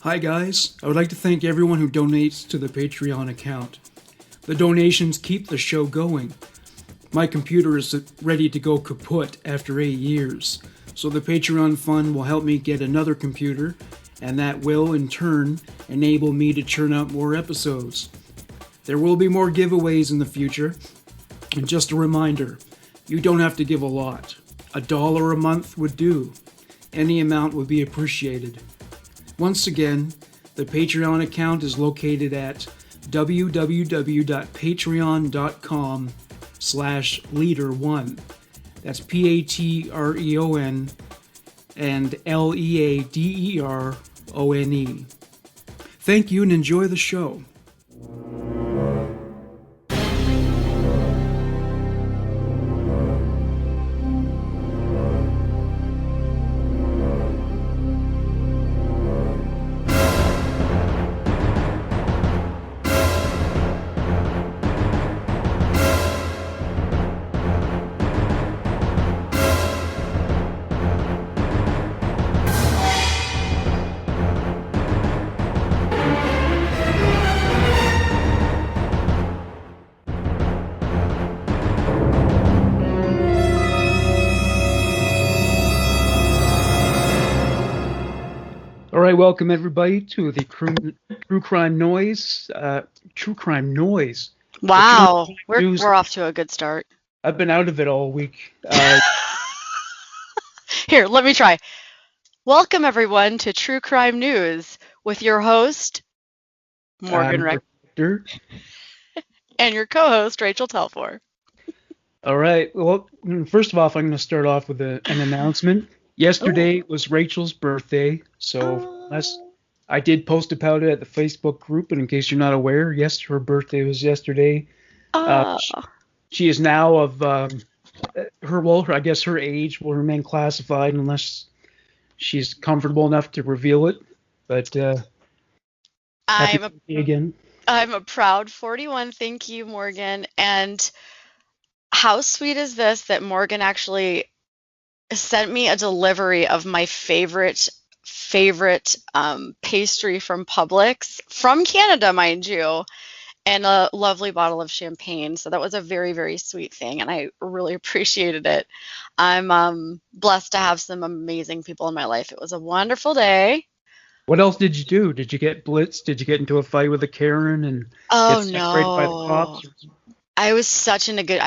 Hi guys, I would like to thank everyone who donates to the Patreon account. The donations keep the show going. My computer is ready to go kaput after 8 years, so the Patreon fund will help me get another computer, and that will, in turn, enable me to churn out more episodes. There will be more giveaways in the future, and just a reminder, you don't have to give a lot. $1 a month would do. Any amount would be appreciated. Once again, the Patreon account is located at www.patreon.com/leader1. That's Patreon and Leaderone. Thank you and enjoy the show. All right, welcome everybody to the True Crime Noise. True Crime Noise. Wow, News. we're off to a good start. I've been out of it all week. Here, let me try. Welcome everyone to True Crime News with your host Morgan Rector and your co-host Rachel Telfor. All right. Well, first of all, I'm going to start off with an announcement. Yesterday was Rachel's birthday, so I did post about it at the Facebook group, and in case you're not aware, yes, her birthday was yesterday. She is now of I guess her age will remain classified unless she's comfortable enough to reveal it. But I'm a proud 41. Thank you, Morgan. And how sweet is this that Morgan actually sent me a delivery of my favorite pastry from Publix, from Canada, mind you, and a lovely bottle of champagne. So that was a very, very sweet thing, and I really appreciated it. I'm blessed to have some amazing people in my life. It was a wonderful day. What else did you do? Did you get blitzed? Did you get into a fight with a Karen and get separated by the cops? I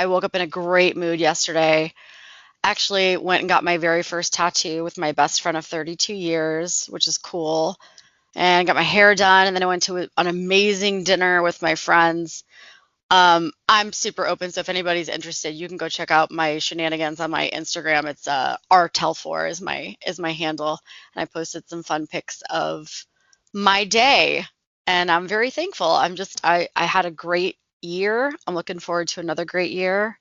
woke up in a great mood yesterday. Actually went and got my very first tattoo with my best friend of 32 years, which is cool. And got my hair done, and then I went to an amazing dinner with my friends. I'm super open, so if anybody's interested, you can go check out my shenanigans on my Instagram. It's rtelfor is my handle, and I posted some fun pics of my day, and I'm very thankful. I had a great year. I'm looking forward to another great year.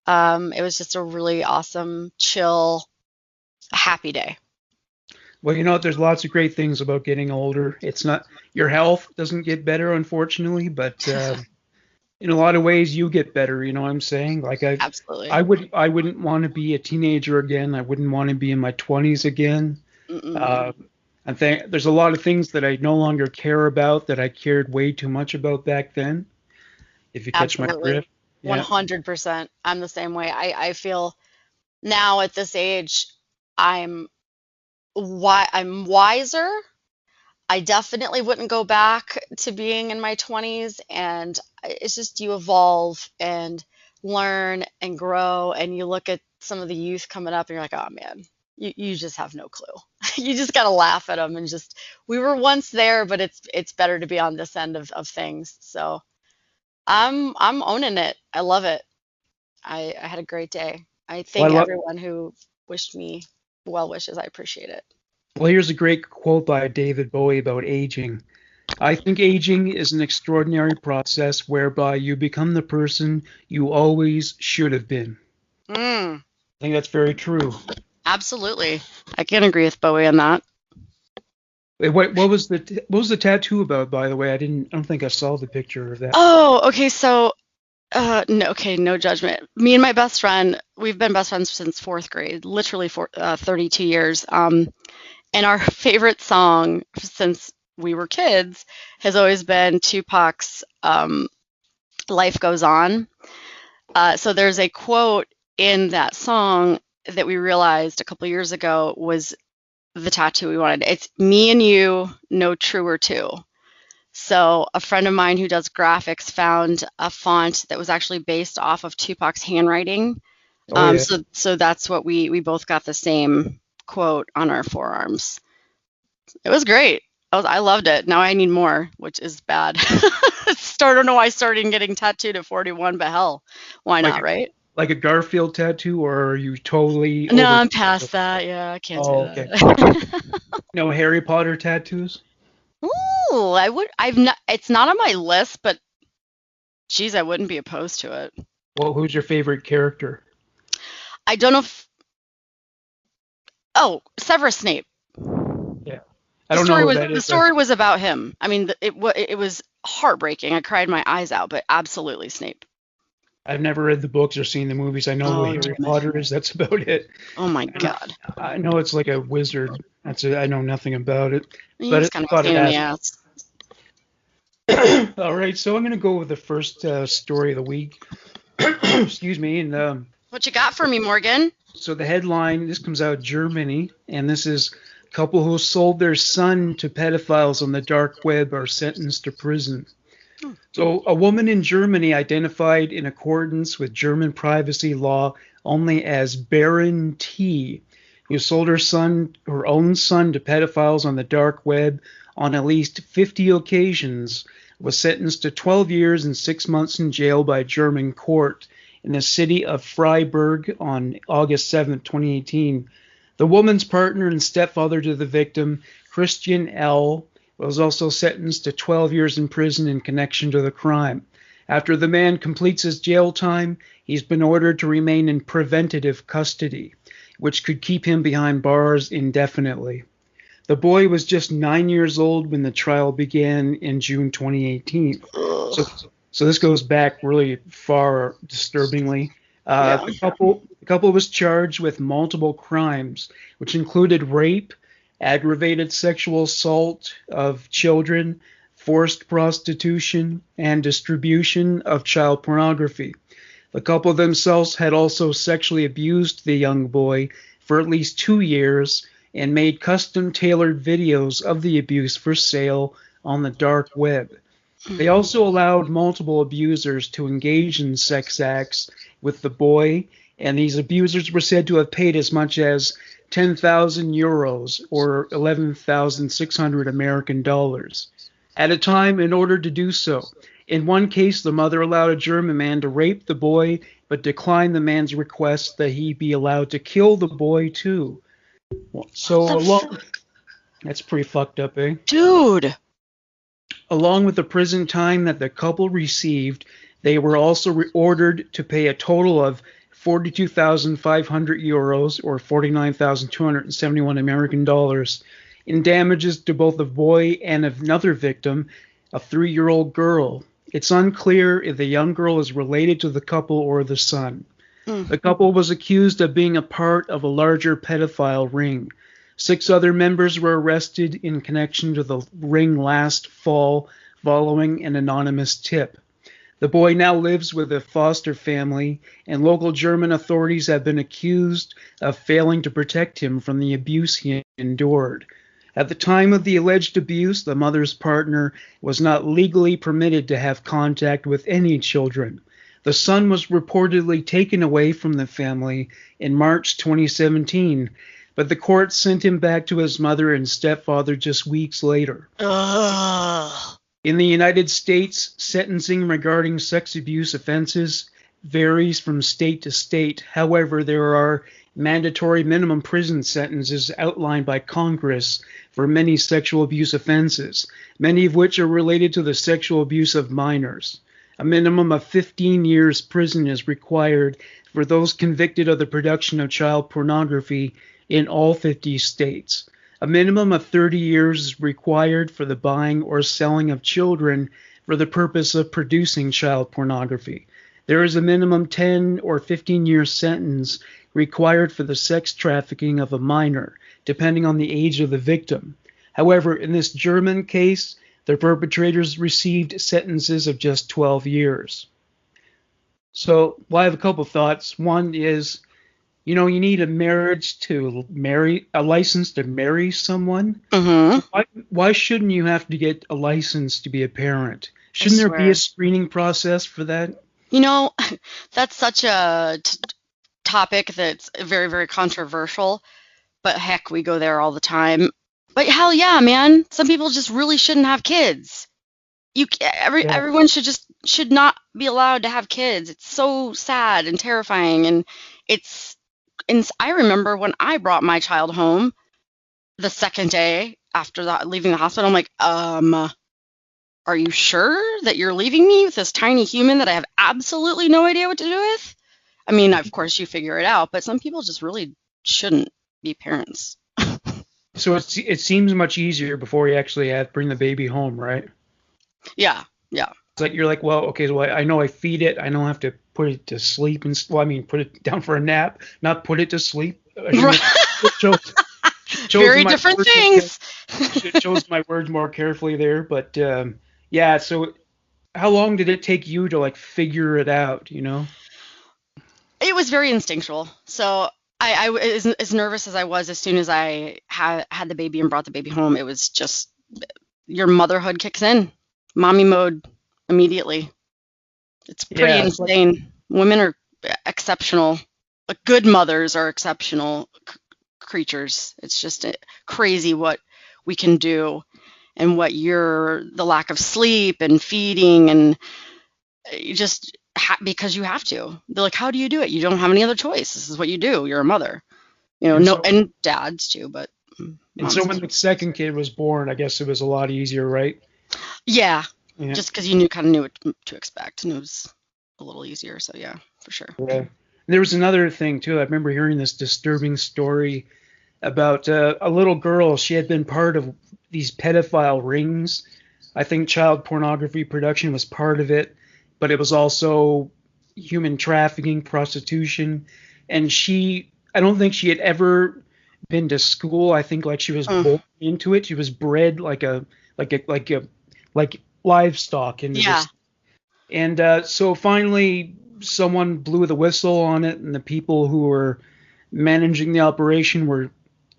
It was just a really awesome, chill, happy day. Well, there's lots of great things about getting older. It's not your health doesn't get better, unfortunately, but in a lot of ways you get better. You know what I'm saying? Like Absolutely. I wouldn't want to be a teenager again. I wouldn't want to be in my 20s again. I think there's a lot of things that I no longer care about that I cared way too much about back then. If you catch my drift. 100%. I'm the same way. I feel now at this age, I'm wiser. I definitely wouldn't go back to being in my 20s, and it's just you evolve and learn and grow, and you look at some of the youth coming up and you're like, oh man, you just have no clue. You just got to laugh at them and just, we were once there, but it's better to be on this end of things. So I'm owning it. I love it. I had a great day. I thank everyone who wished me well wishes. I appreciate it. Well, here's a great quote by David Bowie about aging. I think aging is an extraordinary process whereby you become the person you always should have been. I think that's very true. Absolutely. I can agree with Bowie on that. What was the tattoo about, by the way? I don't think I saw the picture of that. Oh, okay. So, no judgment. Me and my best friend, we've been best friends since fourth grade, literally for 32 years. And our favorite song since we were kids has always been Tupac's Life Goes On. So there's a quote in that song that we realized a couple years ago was the tattoo we wanted. It's me and you, no truer two. So a friend of mine who does graphics found a font that was actually based off of Tupac's handwriting. Oh yeah. So that's what we both got the same quote on our forearms. It was great. I loved it. Now I need more, which is bad. I don't know why I started getting tattooed at 41, but hell, why Like not, right? like a Garfield tattoo, or are you totally No, over? I'm past that. Yeah, I can't do Oh, okay. that. No Harry Potter tattoos? Ooh, I would. I've not. It's not on my list, but geez, I wouldn't be opposed to it. Well, who's your favorite character? I don't know if. Oh, Severus Snape. Yeah. I don't know who that The is. story was about him. I mean, it was heartbreaking. I cried my eyes out, but absolutely Snape. I've never read the books or seen the movies. I know who Oh, Harry damn it. Potter is. That's about it. Oh my God. I know it's like a wizard. That's it. I know nothing about it. He But was I kind of a thought pain I'd in the ask. ass. All right, so I'm going to go with the first story of the week. Excuse me. And What you got for me, Morgan? so the headline, this comes out of Germany, and this is couple who sold their son to pedophiles on the dark web are sentenced to prison. So a woman in Germany identified in accordance with German privacy law only as Baron T, who sold her own son to pedophiles on the dark web on at least 50 occasions, was sentenced to 12 years and 6 months in jail by a German court in the city of Freiburg on August 7, 2018. The woman's partner and stepfather to the victim, Christian L., was also sentenced to 12 years in prison in connection to the crime. After the man completes his jail time, he's been ordered to remain in preventative custody, which could keep him behind bars indefinitely. The boy was just 9 years old when the trial began in June 2018. So this goes back really far, disturbingly. Yeah. The couple was charged with multiple crimes, which included rape, aggravated sexual assault of children, forced prostitution, and distribution of child pornography. The couple themselves had also sexually abused the young boy for at least 2 years and made custom-tailored videos of the abuse for sale on the dark web. They also allowed multiple abusers to engage in sex acts with the boy, and these abusers were said to have paid as much as 10,000 euros or 11,600 American dollars at a time in order to do so. In one case, the mother allowed a German man to rape the boy, but declined the man's request that he be allowed to kill the boy too. That's pretty fucked up, eh? Dude. Along with the prison time that the couple received, they were also ordered to pay a total of 42,500 euros or 49,271 American dollars in damages to both the boy and another victim, a 3-year-old girl. It's unclear if the young girl is related to the couple or the son. The couple was accused of being a part of a larger pedophile ring. 6 other members were arrested in connection to the ring last fall following an anonymous tip. The boy now lives with a foster family, and local German authorities have been accused of failing to protect him from the abuse he endured. At the time of the alleged abuse, the mother's partner was not legally permitted to have contact with any children. The son was reportedly taken away from the family in March 2017, but the court sent him back to his mother and stepfather just weeks later. Ugh. In the United States, sentencing regarding sex abuse offenses varies from state to state. However, there are mandatory minimum prison sentences outlined by Congress for many sexual abuse offenses, many of which are related to the sexual abuse of minors. A minimum of 15 years prison is required for those convicted of the production of child pornography in all 50 states. A minimum of 30 years is required for the buying or selling of children for the purpose of producing child pornography. There is a minimum 10 or 15-year sentence required for the sex trafficking of a minor, depending on the age of the victim. However, in this German case, the perpetrators received sentences of just 12 years. So, well, I have a couple thoughts. One is, you need a license to marry someone. Mm-hmm. So why shouldn't you have to get a license to be a parent? I Shouldn't there be a swear. screening process for that? You know, that's such a topic that's very, very controversial, but heck, we go there all the time. But hell yeah, man, some people just really shouldn't have kids. Yeah. Everyone should not be allowed to have kids. It's so sad and terrifying, and it's and I remember when I brought my child home the second day after that leaving the hospital, I'm like, are you sure that you're leaving me with this tiny human that I have absolutely no idea what to do with? I mean, of course you figure it out, but some people just really shouldn't be parents. So it seems much easier before you actually bring the baby home, right? Yeah, yeah. It's like you're like, well, okay, so I know I feed it. I don't have to put it to sleep well, I mean, put it down for a nap, not put it to sleep. I should Right. make chosen Very my different words. things. Chose my words more carefully there, but yeah. So how long did it take you to like figure it out? It was very instinctual. So I was as nervous as I was as soon as I had the baby and brought the baby home. It was just your motherhood kicks in, mommy mode immediately. It's pretty Yeah, it's like insane. Women are exceptional. Like, good mothers are exceptional creatures. It's just crazy what we can do and what the lack of sleep and feeding and you just because you have to. They're like, how do you do it? You don't have any other choice. This is what you do. You're a mother. and No, so and dads too, but and so moms when too. the second kid was born, I guess it was a lot easier, right? Yeah, Yeah. just because you kind of knew what to expect, and it was a little easier. So yeah, for sure. Yeah. There was another thing too. I remember hearing this disturbing story about a little girl. She had been part of these pedophile rings. I think child pornography production was part of it, but it was also human trafficking, prostitution, and I don't think she had ever been to school. I think like she was Mm, born into it. She was bred like livestock into yeah. this. And so finally, someone blew the whistle on it, and the people who were managing the operation were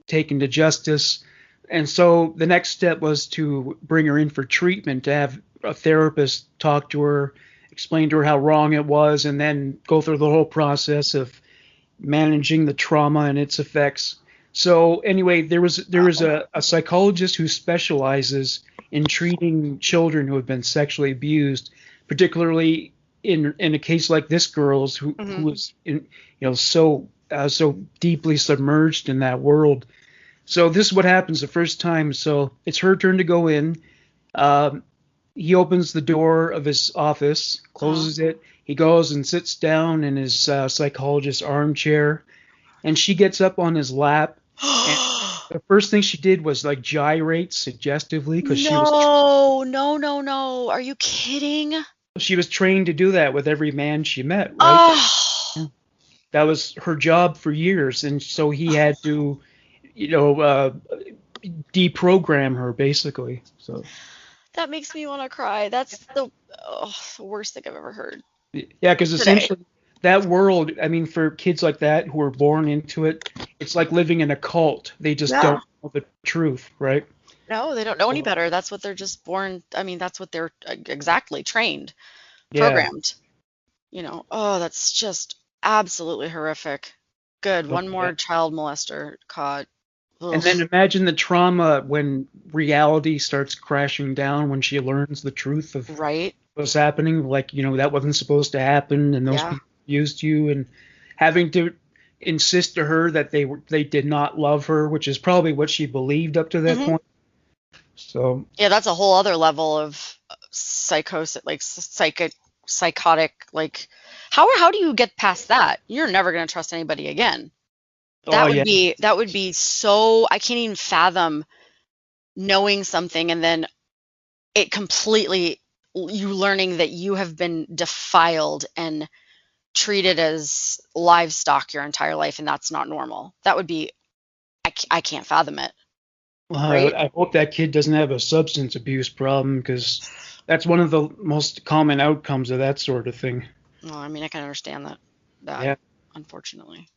taken to justice. And so the next step was to bring her in for treatment, to have a therapist talk to her, explain to her how wrong it was, and then go through the whole process of managing the trauma and its effects. So anyway, there was a psychologist who specializes in treating children who have been sexually abused, particularly in a case like this girl's who Hmm. was so deeply submerged in that world. So this is what happens the first time. So it's her turn to go in. Um, he opens the door of his office, Uh-huh. closes it. He goes and sits down in his psychologist armchair, and she gets up on his lap. And the first thing she did was like gyrate suggestively because No, no, no, no. Are you kidding? she was trained to do that with every man she met, right? Oh, That was her job for years, and so he had to, you know, uh, deprogram her basically. So that makes me want to cry. That's the worst thing I've ever heard yeah, because today. essentially that world, I mean, for kids like that who are born into it, it's like living in a cult. They just Yeah. don't know the truth, right? No, they don't know any So, better. That's what they're just born. I mean, that's what they're exactly trained, yeah. programmed. Oh, that's just absolutely horrific. Good. So, One yeah. more child molester caught. And Ugh. then imagine the trauma when reality starts crashing down when she learns the truth of Right? what's happening. Like, that wasn't supposed to happen, and those Yeah. people used you, and having to insist to her that they did not love her, which is probably what she believed up to that Hmm. point. So Yeah, that's a whole other level of psychosis, like psychotic. Like, how do you get past that? You're never going to trust anybody again. oh yeah, That would be so. I can't even fathom knowing something and then it completely you learning that you have been defiled and treated as livestock your entire life and that's not normal. That would be I can't fathom it. Well, right? I hope that kid doesn't have a substance abuse problem because that's one of the most common outcomes of that sort of thing. Well, I mean, I can understand that, Yeah. unfortunately.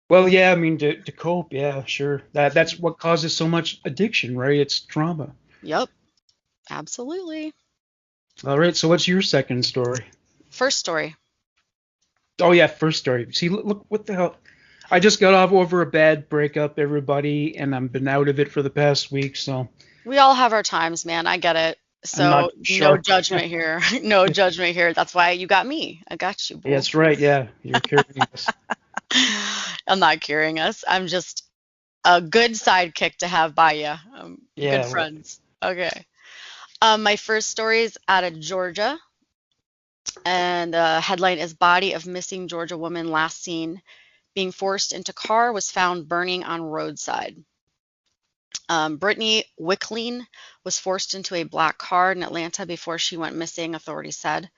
Well, yeah, I mean to cope, yeah, sure. That's what causes so much addiction, right? It's trauma. Yep, absolutely. All right, so what's your second story? First story. Oh yeah, first story. See, look what the hell. I just got off over a bad breakup, everybody, and I've been out of it for the past week, so We all have our times, man. I get it. I'm So not no sharp. judgment here. No judgment here. That's why you got me. I got you, boo. That's right. Yeah, you're carrying us. I'm not curing us. I'm just a good sidekick to have by you. Good Yeah, well, friends. Okay. My first story is out of Georgia, and the headline is Body of Missing Georgia Woman Last Seen Being Forced into Car Was Found Burning on Roadside. Brittany Wickling was forced into a black car in Atlanta before she went missing, authorities said.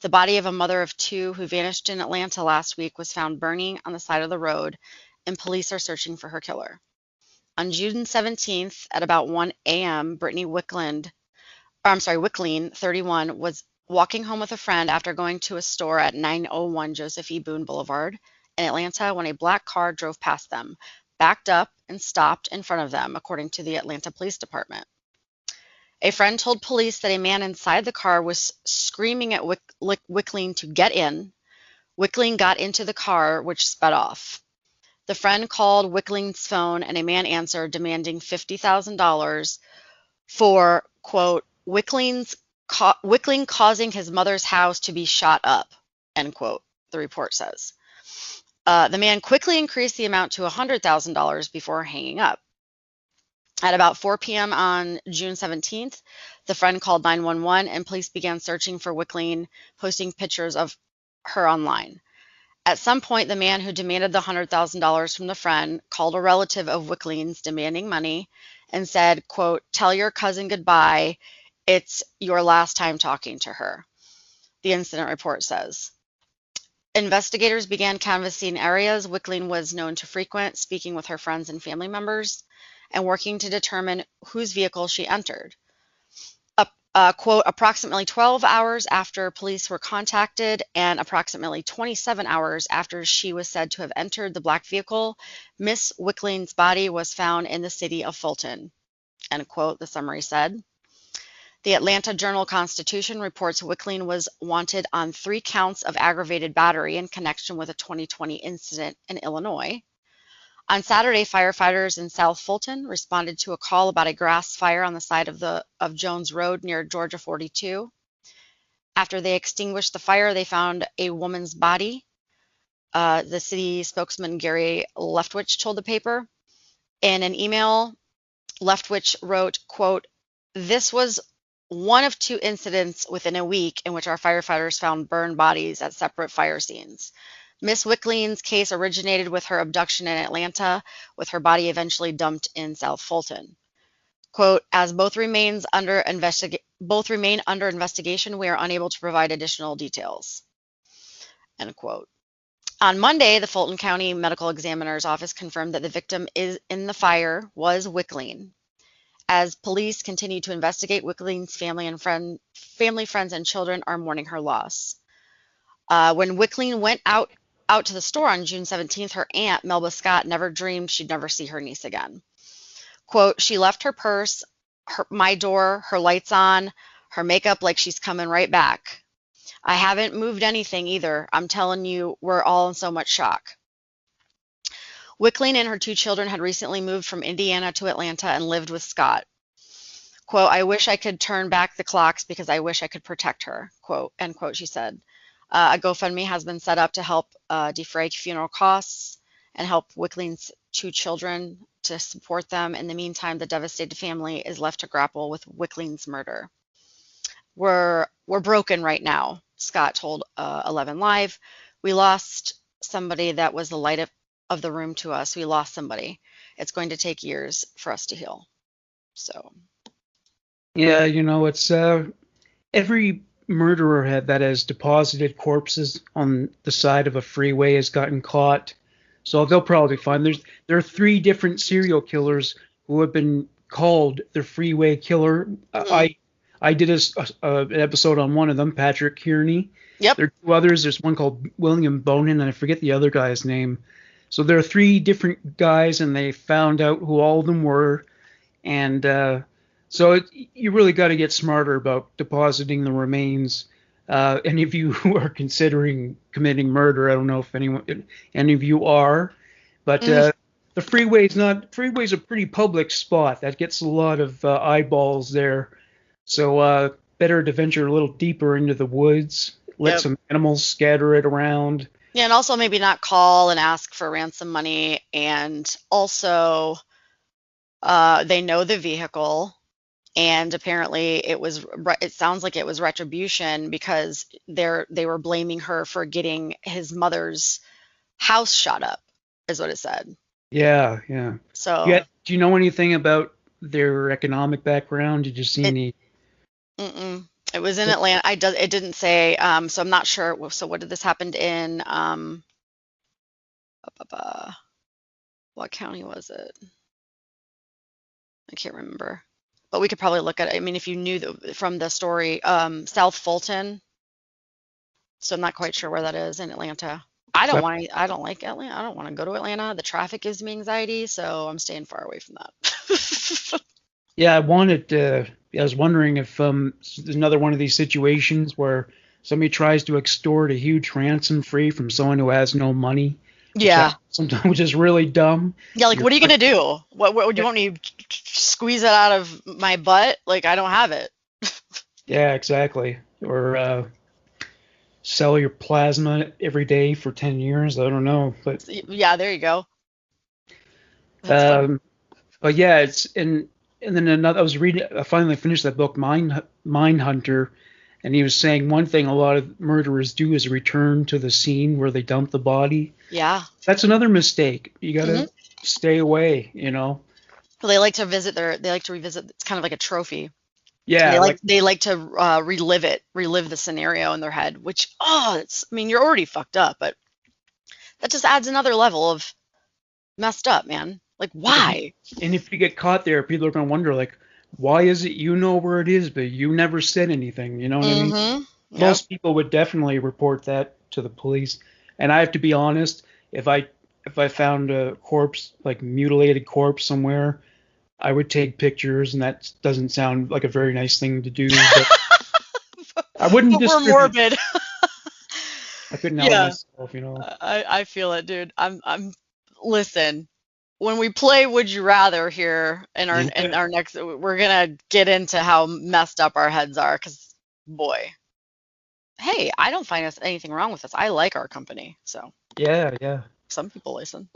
The body of a mother of two who vanished in Atlanta last week was found burning on the side of the road, and police are searching for her killer. On June 17th at about 1 a.m., Brittany Wickling, 31, was walking home with a friend after going to a store at 901 Joseph E. Boone Boulevard in Atlanta when a black car drove past them, backed up, and stopped in front of them, according to the Atlanta Police Department. A friend told police that a man inside the car was screaming at Wickling to get in. Wickling got into the car, which sped off. The friend called Wickling's phone and a man answered, demanding $50,000 for, quote, Wickling causing his mother's house to be shot up, end quote, the report says. The man quickly increased the amount to $100,000 before hanging up. At about 4 p.m. on June 17th, the friend called 911 and police began searching for Wickling, posting pictures of her online. At some point, the man who demanded the $100,000 from the friend called a relative of Wickling's demanding money and said, quote, tell your cousin goodbye. It's your last time talking to her, the incident report says. Investigators began canvassing areas Wickling was known to frequent, speaking with her friends and family members, and working to determine whose vehicle she entered. Quote, approximately 12 hours after police were contacted and approximately 27 hours after she was said to have entered the black vehicle, Miss Wickling's body was found in the city of Fulton, end quote, the summary said. The Atlanta Journal-Constitution reports Wickling was wanted on 3 counts of aggravated battery in connection with a 2020 incident in Illinois. On Saturday, firefighters in South Fulton responded to a call about a grass fire on the side of Jones Road near Georgia 42. After they extinguished the fire, they found a woman's body. The city spokesman Gary Leftwich told the paper. In an email, Leftwich wrote, quote, this was one of 2 incidents within a week in which our firefighters found burned bodies at separate fire scenes. Miss Wickling's case originated with her abduction in Atlanta, with her body eventually dumped in South Fulton. Quote, as both remain under investigation, we are unable to provide additional details. End quote. On Monday, the Fulton County Medical Examiner's Office confirmed that the victim in the fire was Wickling. As police continue to investigate, Wickling's family, friends, and children are mourning her loss. When Wickling went out to the store on June 17th, her aunt, Melba Scott, never dreamed she'd never see her niece again. Quote, she left her purse, my door, her lights on, her makeup like she's coming right back. I haven't moved anything either. I'm telling you, we're all in so much shock. Wickling and her 2 children had recently moved from Indiana to Atlanta and lived with Scott. Quote, I wish I could turn back the clocks because I wish I could protect her, quote, end quote, she said. A GoFundMe has been set up to help defray funeral costs and help Wickling's 2 children to support them. In the meantime, the devastated family is left to grapple with Wickling's murder. We're broken right now, Scott told 11 Live. We lost somebody that was the light of the room to us. We lost somebody. It's going to take years for us to heal. So. Yeah, it's every murderer that has deposited corpses on the side of a freeway has gotten caught. So they'll probably find there are 3 different serial killers who have been called The Freeway Killer. Mhm. I did an episode on one of them, Patrick Kearney. Yep. There are two others. There's one called William Bonin, and I forget the other guy's name. So there are three different guys, and they found out who all of them were. And you really got to get smarter about depositing the remains. Any of you who are considering committing murder, I don't know if any of you are, but Mm. the freeway's a pretty public spot that gets a lot of eyeballs there. So better to venture a little deeper into the woods, let Yep. some animals scatter it around. Yeah, and also maybe not call and ask for ransom money, and also they know the vehicle, and apparently it sounds like it was retribution because they were blaming her for getting his mother's house shot up, is what it said. Yeah, yeah. So Yeah. Do you know anything about their economic background? Did you see it any? it was in Atlanta. It didn't say, so I'm not sure. So what did this happen in what county was it? I can't remember. But we could probably look at it. I mean, if you knew from the story, South Fulton. So I'm not quite sure where that is in Atlanta. I don't like Atlanta. I don't want to go to Atlanta. The traffic gives me anxiety, so I'm staying far away from that. Yeah, I was wondering if there's another one of these situations where somebody tries to extort a huge ransom free from someone who has no money, Yeah. which is really dumb. Yeah, like, You're what are you gonna do? What do you want me to squeeze it out of my butt? Like, I don't have it. Yeah, exactly. Or sell your plasma every day for 10 years. I don't know, but Yeah, there you go. That's fun. um, but yeah, and then another. I finally finished that book, Mindhunter, and he was saying one thing a lot of murderers do is return to the scene where they dump the body. Yeah. That's another mistake. You gotta Hmm. stay away, you know. Well, they like to revisit. It's kind of like a trophy. Yeah, like They like to relive the scenario in their head. Which, I mean, you're already fucked up, but that just adds another level of messed up, man. Like, why? and if you get caught there, people are gonna wonder like, why is it you know where it is, but you never said anything? You know what I mean? Mm-hmm. Yep. Most people would definitely report that to the police. And I have to be honest, if I found a corpse, like mutilated corpse somewhere, I would take pictures, and that doesn't sound like a very nice thing to do, but I wouldn't But we're distribute. morbid. I couldn't help Yeah, myself, you know. I feel it, dude. Listen, when we play Would You Rather here in Yeah, our next, we're gonna get into how messed up our heads are, because boy, hey, I don't find anything wrong with us. I like our company, so yeah, yeah. some people listen.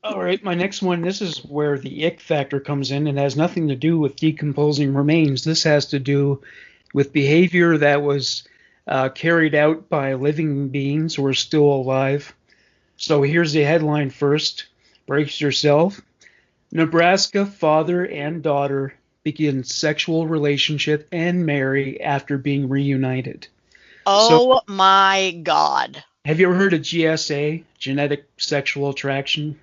All right, my next one. This is where the ick factor comes in, and has nothing to do with decomposing remains. This has to do with behavior that was carried out by living beings who are still alive. So here's the headline first. Brace yourself. Nebraska father and daughter begin sexual relationship and marry after being reunited. So Oh my God. have you ever heard of GSA, genetic sexual attraction?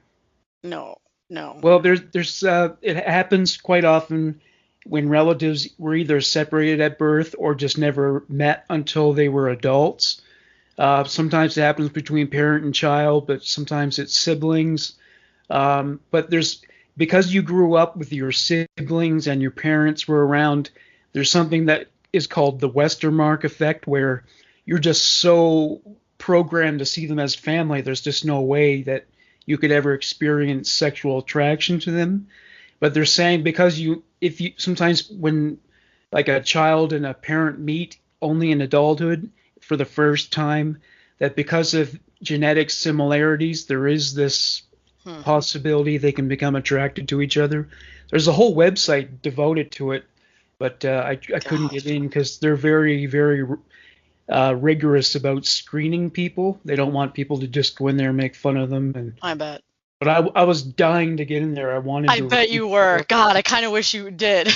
No, no. Well, it happens quite often when relatives were either separated at birth or just never met until they were adults. Sometimes it happens between parent and child, but sometimes it's siblings. But because you grew up with your siblings and your parents were around, there's something that is called the Westermark effect, where you're just so programmed to see them as family. There's just no way that you could ever experience sexual attraction to them. But they're saying if you sometimes when like a child and a parent meet only in adulthood for the first time, that because of genetic similarities, there is this Hmm. possibility they can become attracted to each other. There's a whole website devoted to it, but I couldn't get Gosh, in because they're very, very rigorous about screening people. They don't want people to just go in there and make fun of them. I bet. But I was dying to get in there. I wanted I to bet read you were. more. God, I kind of wish you did.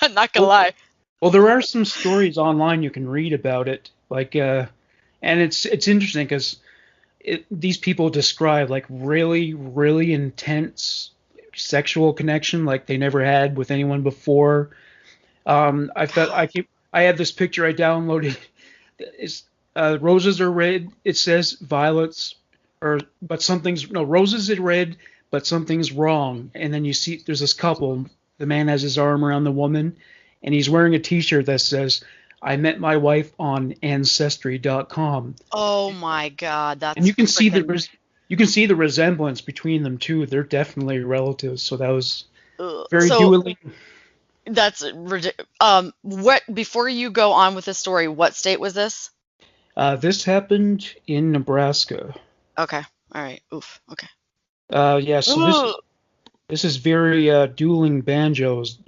I'm not gonna Well, lie. well, there are some stories online you can read about it, and it's interesting because these people describe like really, really intense sexual connection like they never had with anyone before. I have this picture I downloaded. It's roses are red. It says violets, but something's no roses are red, but something's wrong. And then you see there's this couple. The man has his arm around the woman, and he's wearing a T-shirt that says, "I met my wife on Ancestry.com." Oh my God, And that's you can see freaking. you can see the resemblance between them too. They're definitely relatives. So that was very So dueling. that's ridiculous. What before you go on with the story, what state was this? This happened in Nebraska. Okay, all right. Oof. Okay. Yeah, so Ugh. this is very dueling banjos.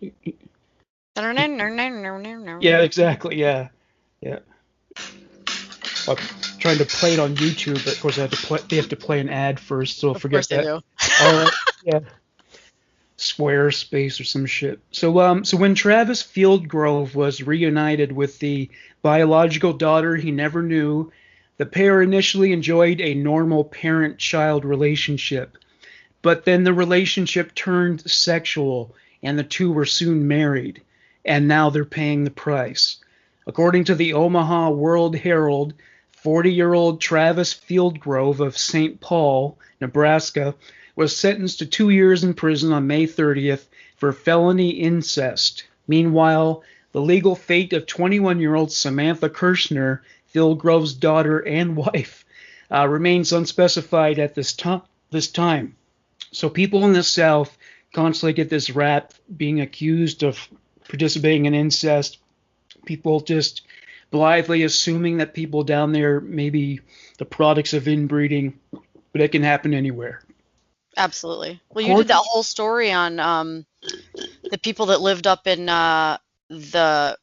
Yeah, exactly. Yeah, yeah. I'm trying to play it on YouTube, but of course they have to play an ad first, so Of course forget they that. do. All right. Yeah. Squarespace or some shit. So when Travis Fieldgrove was reunited with the biological daughter he never knew, the pair initially enjoyed a normal parent-child relationship. But then the relationship turned sexual, and the two were soon married, and now they're paying the price. According to the Omaha World Herald, 40-year-old Travis Fieldgrove of St. Paul, Nebraska, was sentenced to 2 years in prison on May 30th for felony incest. Meanwhile, the legal fate of 21-year-old Samantha Kirshner, Fieldgrove's daughter and wife, remains unspecified at this time. So people in the South constantly get this rap being accused of participating in incest. People just blithely assuming that people down there may be the products of inbreeding, but it can happen anywhere. Absolutely. Well, you did that According, whole story on the people that lived up in the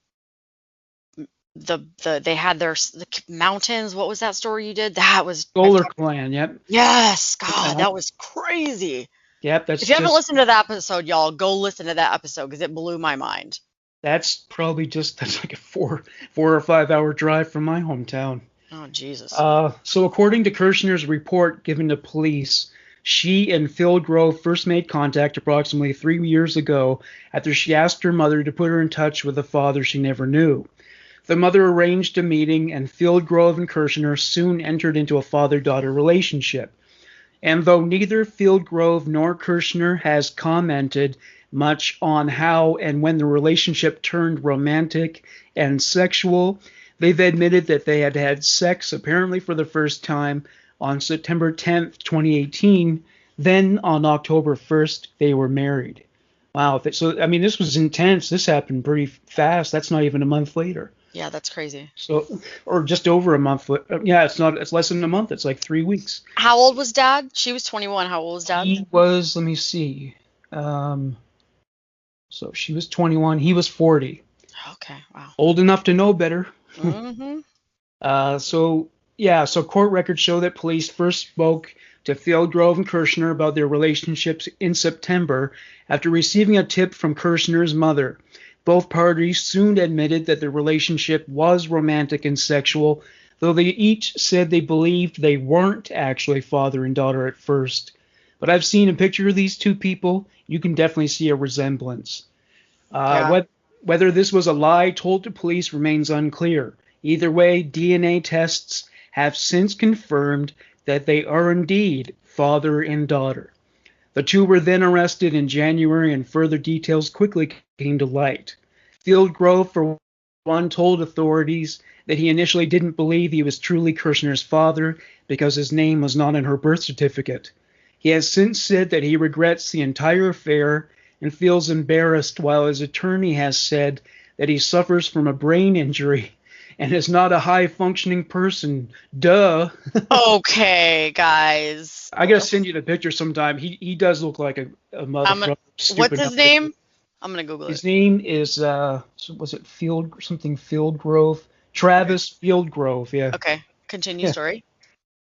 they had the mountains. What was that story you did? That was Solar Clan, yep. yes, God, Uh, that was crazy. yep, If that's you haven't just listened to that episode, y'all, go listen to that episode because it blew my mind. that's like a four or 5 hour drive from my hometown. Oh, Jesus. So according to Kirshner's report given to police, she and Phil Grove first made contact approximately 3 years ago after she asked her mother to put her in touch with a father she never knew. The mother arranged a meeting, and Phil Grove and Kirshner soon entered into a father-daughter relationship. And though neither Fieldgrove nor Kirshner has commented much on how and when the relationship turned romantic and sexual, they've admitted that they had had sex apparently for the first time on September 10th, 2018. Then on October 1st, they were married. Wow. So, I mean, this was intense. This happened pretty fast. That's not even a month later. Yeah, that's crazy. So, or just over a month. Yeah, it's less than a month. It's like 3 weeks. How old was Dad? She was 21. How old was Dad? He was, let me see. Um, so she was 21. He was 40. Okay, wow. Old enough to know better. Mm-hmm. So court records show that police first spoke to Fieldgrove and Kirshner about their relationships in September after receiving a tip from Kirshner's mother. Both parties soon admitted that their relationship was romantic and sexual, though they each said they believed they weren't actually father and daughter at first. But I've seen a picture of these two people. You can definitely see a resemblance. Yeah. Whether this was a lie told to police remains unclear. Either way, DNA tests have since confirmed that they are indeed father and daughter. The two were then arrested in January, and further details quickly came to light. Fieldgrove, for one, told authorities that he initially didn't believe he was truly Kirshner's father because his name was not in her birth certificate. He has since said that he regrets the entire affair and feels embarrassed, while his attorney has said that he suffers from a brain injury and is not a high-functioning person. Duh. Okay, guys. I gotta send you the picture sometime. He does look like a I'm gonna, motherfucker. what's Stupid his enough. name? I'm gonna Google His it. name is was it Fieldgrove? Okay. Travis Fieldgrove. Yeah. Okay. Continue Yeah. story.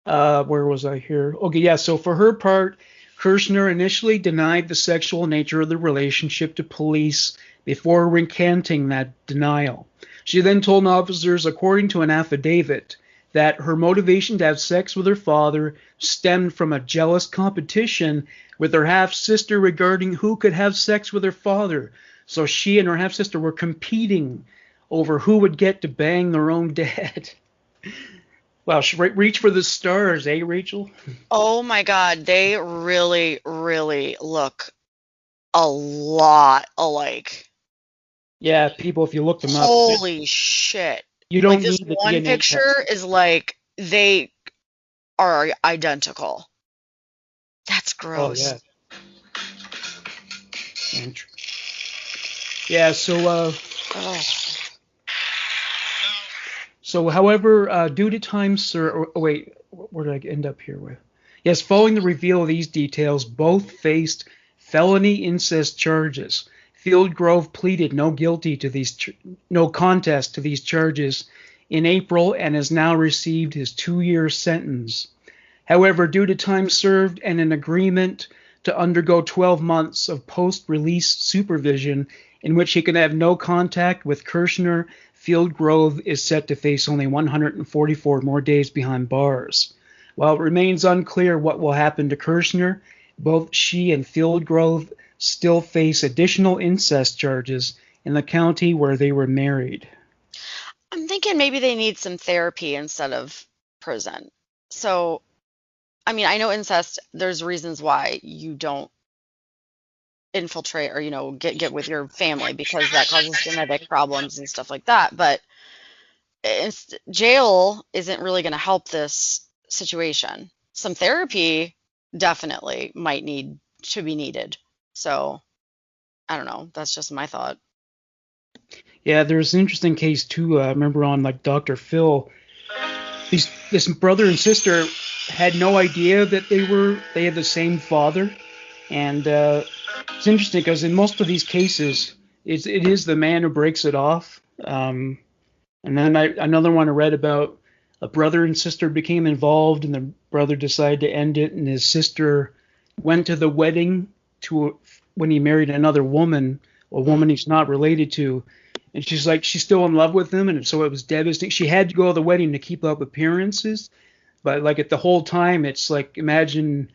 Where was I here? Okay, yeah. So for her part, Kirshner initially denied the sexual nature of the relationship to police before recanting that denial. She then told officers, according to an affidavit, that her motivation to have sex with her father stemmed from a jealous competition with her half-sister regarding who could have sex with her father. So she and her half-sister were competing over who would get to bang their own dad. Wow, reach for the stars, eh, Rachel? Oh my God, they really, really look a lot alike. Yeah, people, if you look them up, Holy shit. you Like don't this need the one DNA test. picture is like they are identical. That's Oh, gross. yeah. Yeah, Oh, however, due to time, sir, oh, wait, where did I end up here with? Yes, following the reveal of these details, both faced felony incest charges. Fieldgrove pleaded no contest to these charges in April and has now received his 2-year sentence. However, due to time served and an agreement to undergo 12 months of post-release supervision in which he can have no contact with Kirshner, Fieldgrove is set to face only 144 more days behind bars. While it remains unclear what will happen to Kirshner, both she and Fieldgrove still face additional incest charges in the county where they were married. I'm thinking maybe they need some therapy instead of prison. So, I mean, I know incest, there's reasons why you don't infiltrate or, get with your family because that causes genetic problems and stuff like that. But jail isn't really going to help this situation. Some therapy definitely should be needed. So, I don't know. That's just my thought. Yeah, there's an interesting case too. I remember on like Dr. Phil, this brother and sister had no idea that they had the same father, and it's interesting because in most of these cases, it is the man who breaks it off. And then another one I read about a brother and sister became involved, and the brother decided to end it, and his sister went to the wedding when he married another woman, a woman he's not related to, and she's still in love with him, and so it was devastating. She had to go to the wedding to keep up appearances, but like at the whole time, it's like imagine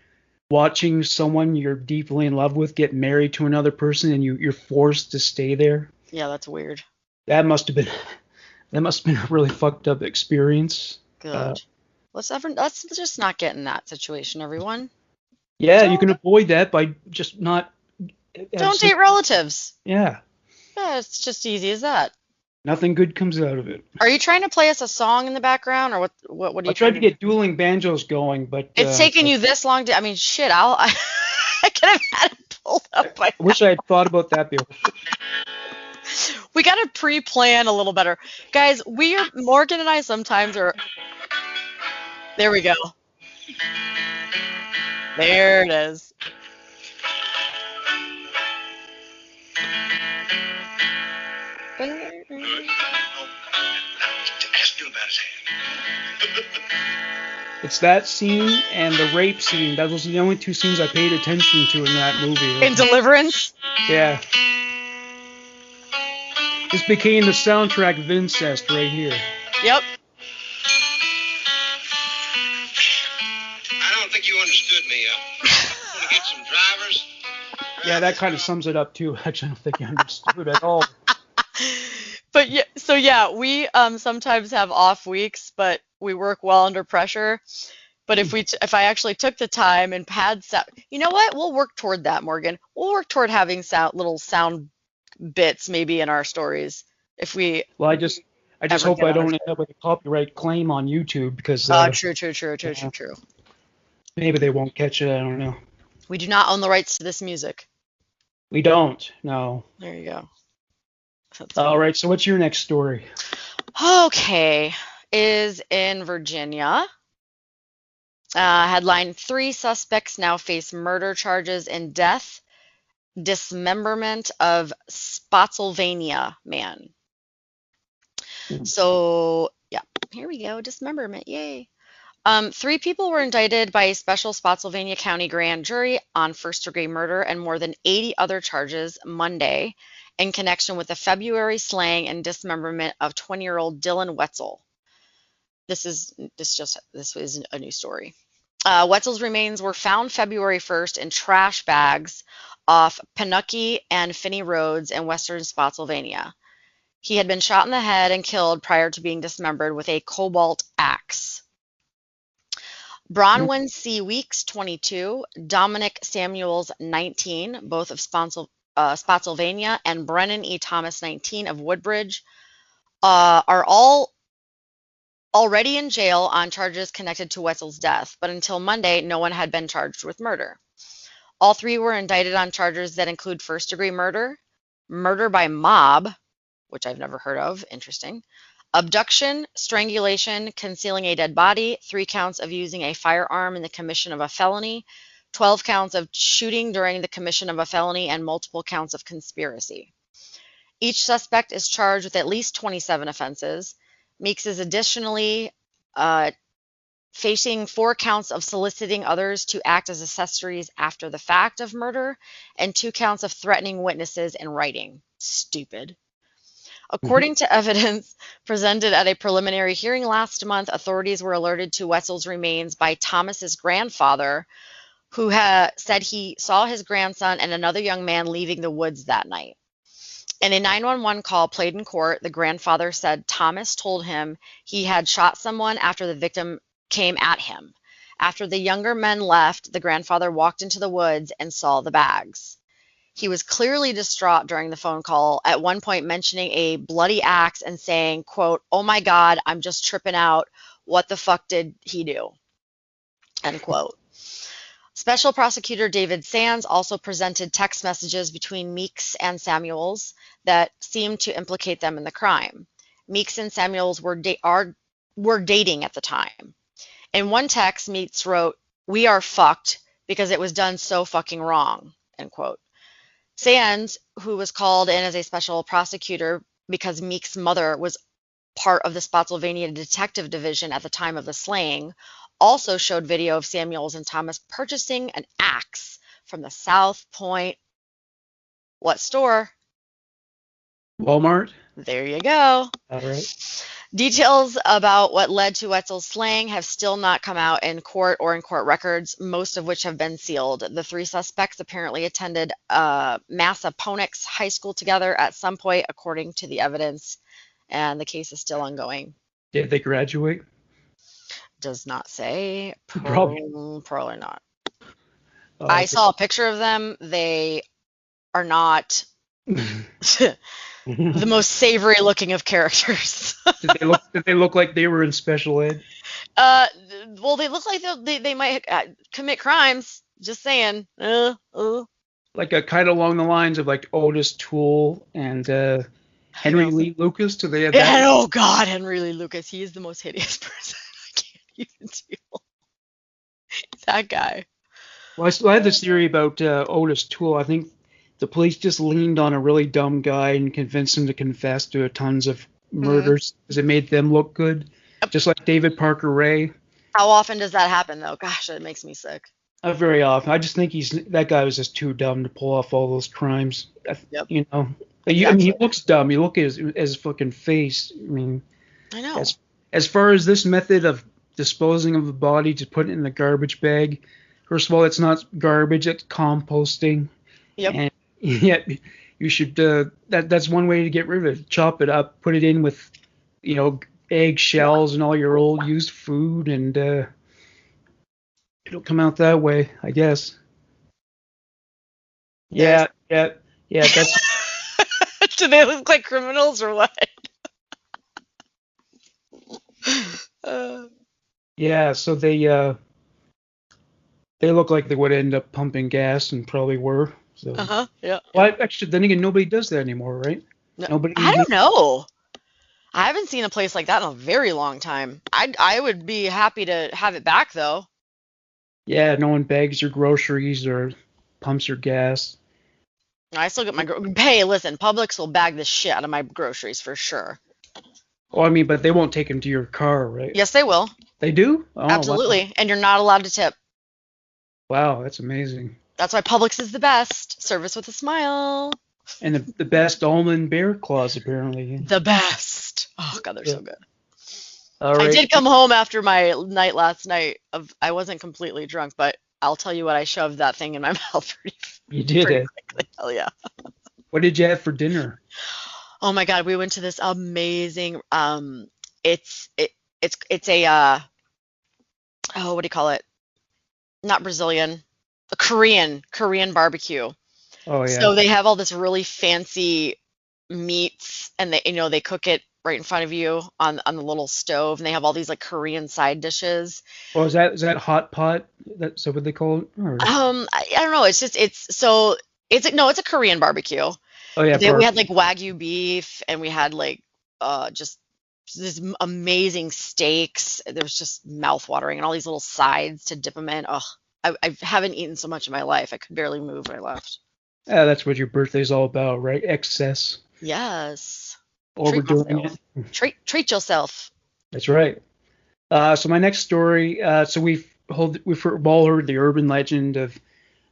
watching someone you're deeply in love with get married to another person, and you're forced to stay there. Yeah, that's weird. That must have been a really fucked up experience. Good. Let's just not get in that situation, everyone. Yeah, you Don't can avoid that by just not. don't date relatives. Yeah, Yeah, it's just easy as that. nothing good comes out of it. Are you trying to play us a song in the background, or what are I you tried trying to to do? get dueling banjos going, but It's taken you this long to, I mean, shit, I could have had it pulled up by I wish I had thought about that before. We got to pre-plan a little better. Guys, Morgan and I sometimes are, there we go. There it is. It's that scene and the rape scene. Those are the only two scenes I paid attention to in that movie. In Deliverance? Yeah. This became the soundtrack of Incest right here. Yep. I don't think you understood me. I want to get some drivers. Yeah, that kind of sums it up too. Actually, I don't think you understood at all. But yeah, so yeah, we sometimes have off weeks, but we work well under pressure. But if I actually took the time and had sound, you know what? We'll work toward that, Morgan. We'll work toward having little sound bits maybe in our stories if we Well, I just ever hope get I on don't it. end up with a copyright claim on YouTube because True. maybe they won't catch it. I don't know. We do not own the rights to this music. We don't. No. There you go. All right. So what's your next story? Okay, is in Virginia. Headline: 3 suspects now face murder charges and death. Dismemberment of Spotsylvania man. So, yeah, here we go. Dismemberment. Yay. 3 people were indicted by a special Spotsylvania County grand jury on first-degree murder and more than 80 other charges Monday in connection with the February slaying and dismemberment of 20-year-old Dylan Wetzel. This is a new story. Wetzel's remains were found February 1st in trash bags off Panucky and Finney Roads in western Spotsylvania. He had been shot in the head and killed prior to being dismembered with a cobalt axe. Bronwyn C. Weeks, 22, Dominic Samuels, 19, both of Spotsylvania, and Brennan E. Thomas, 19, of Woodbridge, are all already in jail on charges connected to Wetzel's death, but until Monday, no one had been charged with murder. All three were indicted on charges that include first-degree murder, murder by mob, which I've never heard of, interesting, abduction, strangulation, concealing a dead body, 3 counts of using a firearm in the commission of a felony, 12 counts of shooting during the commission of a felony, and multiple counts of conspiracy. Each suspect is charged with at least 27 offenses. Meeks is additionally facing 4 counts of soliciting others to act as accessories after the fact of murder and 2 counts of threatening witnesses in writing. Stupid. According to evidence presented at a preliminary hearing last month, authorities were alerted to Wetzel's remains by Thomas's grandfather, who said he saw his grandson and another young man leaving the woods that night. In a 911 call played in court, the grandfather said Thomas told him he had shot someone after the victim came at him. After the younger men left, the grandfather walked into the woods and saw the bags. He was clearly distraught during the phone call, at one point mentioning a bloody axe and saying, quote, "Oh my God, I'm just tripping out. What the fuck did he do?" End quote. Special Prosecutor David Sands also presented text messages between Meeks and Samuels that seemed to implicate them in the crime. Meeks and Samuels were dating at the time. In one text, Meeks wrote, "We are fucked because it was done so fucking wrong," end quote. Sands, who was called in as a special prosecutor because Meeks' mother was part of the Spotsylvania Detective Division at the time of the slaying, also showed video of Samuels and Thomas purchasing an axe from the South Point. What store? Walmart. There you go. All right. Details about what led to Wetzel's slaying have still not come out in court or in court records, most of which have been sealed. The 3 suspects apparently attended Massaponax High School together at some point, according to the evidence, and the case is still ongoing. Did they graduate? Does not say. Probably not. Okay. I saw a picture of them. They are not the most savory looking of characters. Did they look like they were in special ed? Well, they look like they might commit crimes. Just saying. Like a kind of along the lines of like Otis Toole and Henry Lee Lucas. Do they have that? Oh God, Henry Lee Lucas. He is the most hideous person. I can't even deal. That guy. Well, I had this theory about Otis Toole. I think the police just leaned on a really dumb guy and convinced him to confess to tons of murders because it made them look good. Just like David Parker Ray. How often does that happen, though? Gosh, that makes me sick. Not very often. I just think that guy was just too dumb to pull off all those crimes. Yep. You know, exactly. I mean, he looks dumb. You look at his fucking face. I mean, I know. As far as this method of disposing of the body to put it in the garbage bag, first of all, it's not garbage. It's composting. Yep. And yet you should. That's one way to get rid of it. Chop it up, put it in with, egg shells and all your old used food, and it'll come out that way, I guess. Yeah. That's. Do they look like criminals or what? Yeah, so they look like they would end up pumping gas and probably were. So. Yeah. Well, actually, then again, nobody does that anymore, right? No, Nobody. I don't know. I haven't seen a place like that in a very long time. I would be happy to have it back, though. Yeah, no one bags your groceries or pumps your gas. I still get my hey, listen, Publix will bag the shit out of my groceries for sure. Oh, I mean, but they won't take them to your car, right? Yes, they will. They do? Oh, absolutely. Wow. And you're not allowed to tip. Wow, that's amazing. That's why Publix is the best. Service with a smile. And the best almond bear claws, apparently. The best. Oh, God, they're so good. All I right. did come home after my night last night. I wasn't completely drunk, but I'll tell you what, I shoved that thing in my mouth You did pretty it. quickly. Hell yeah. What did you have for dinner? Oh my God, we went to this amazing it's it it's a oh, what do you call it? Not Brazilian, a Korean barbecue. Oh yeah. So they have all this really fancy meats, and they cook it right in front of you on the little stove, and they have all these like Korean side dishes. Oh, is that hot pot? That's what they call it? Or I don't know. It's just it's so it's no, it's a Korean barbecue. oh yeah, We had like Wagyu beef, and we had like just this amazing steaks. There was just mouth watering, and all these little sides to dip them in. Oh, I haven't eaten so much in my life. I could barely move when I left. yeah, that's what your birthday's all about, right? Excess, Yes. Treat overdoing myself. it. Treat yourself. That's right. So my next story. So we've all heard the urban legend of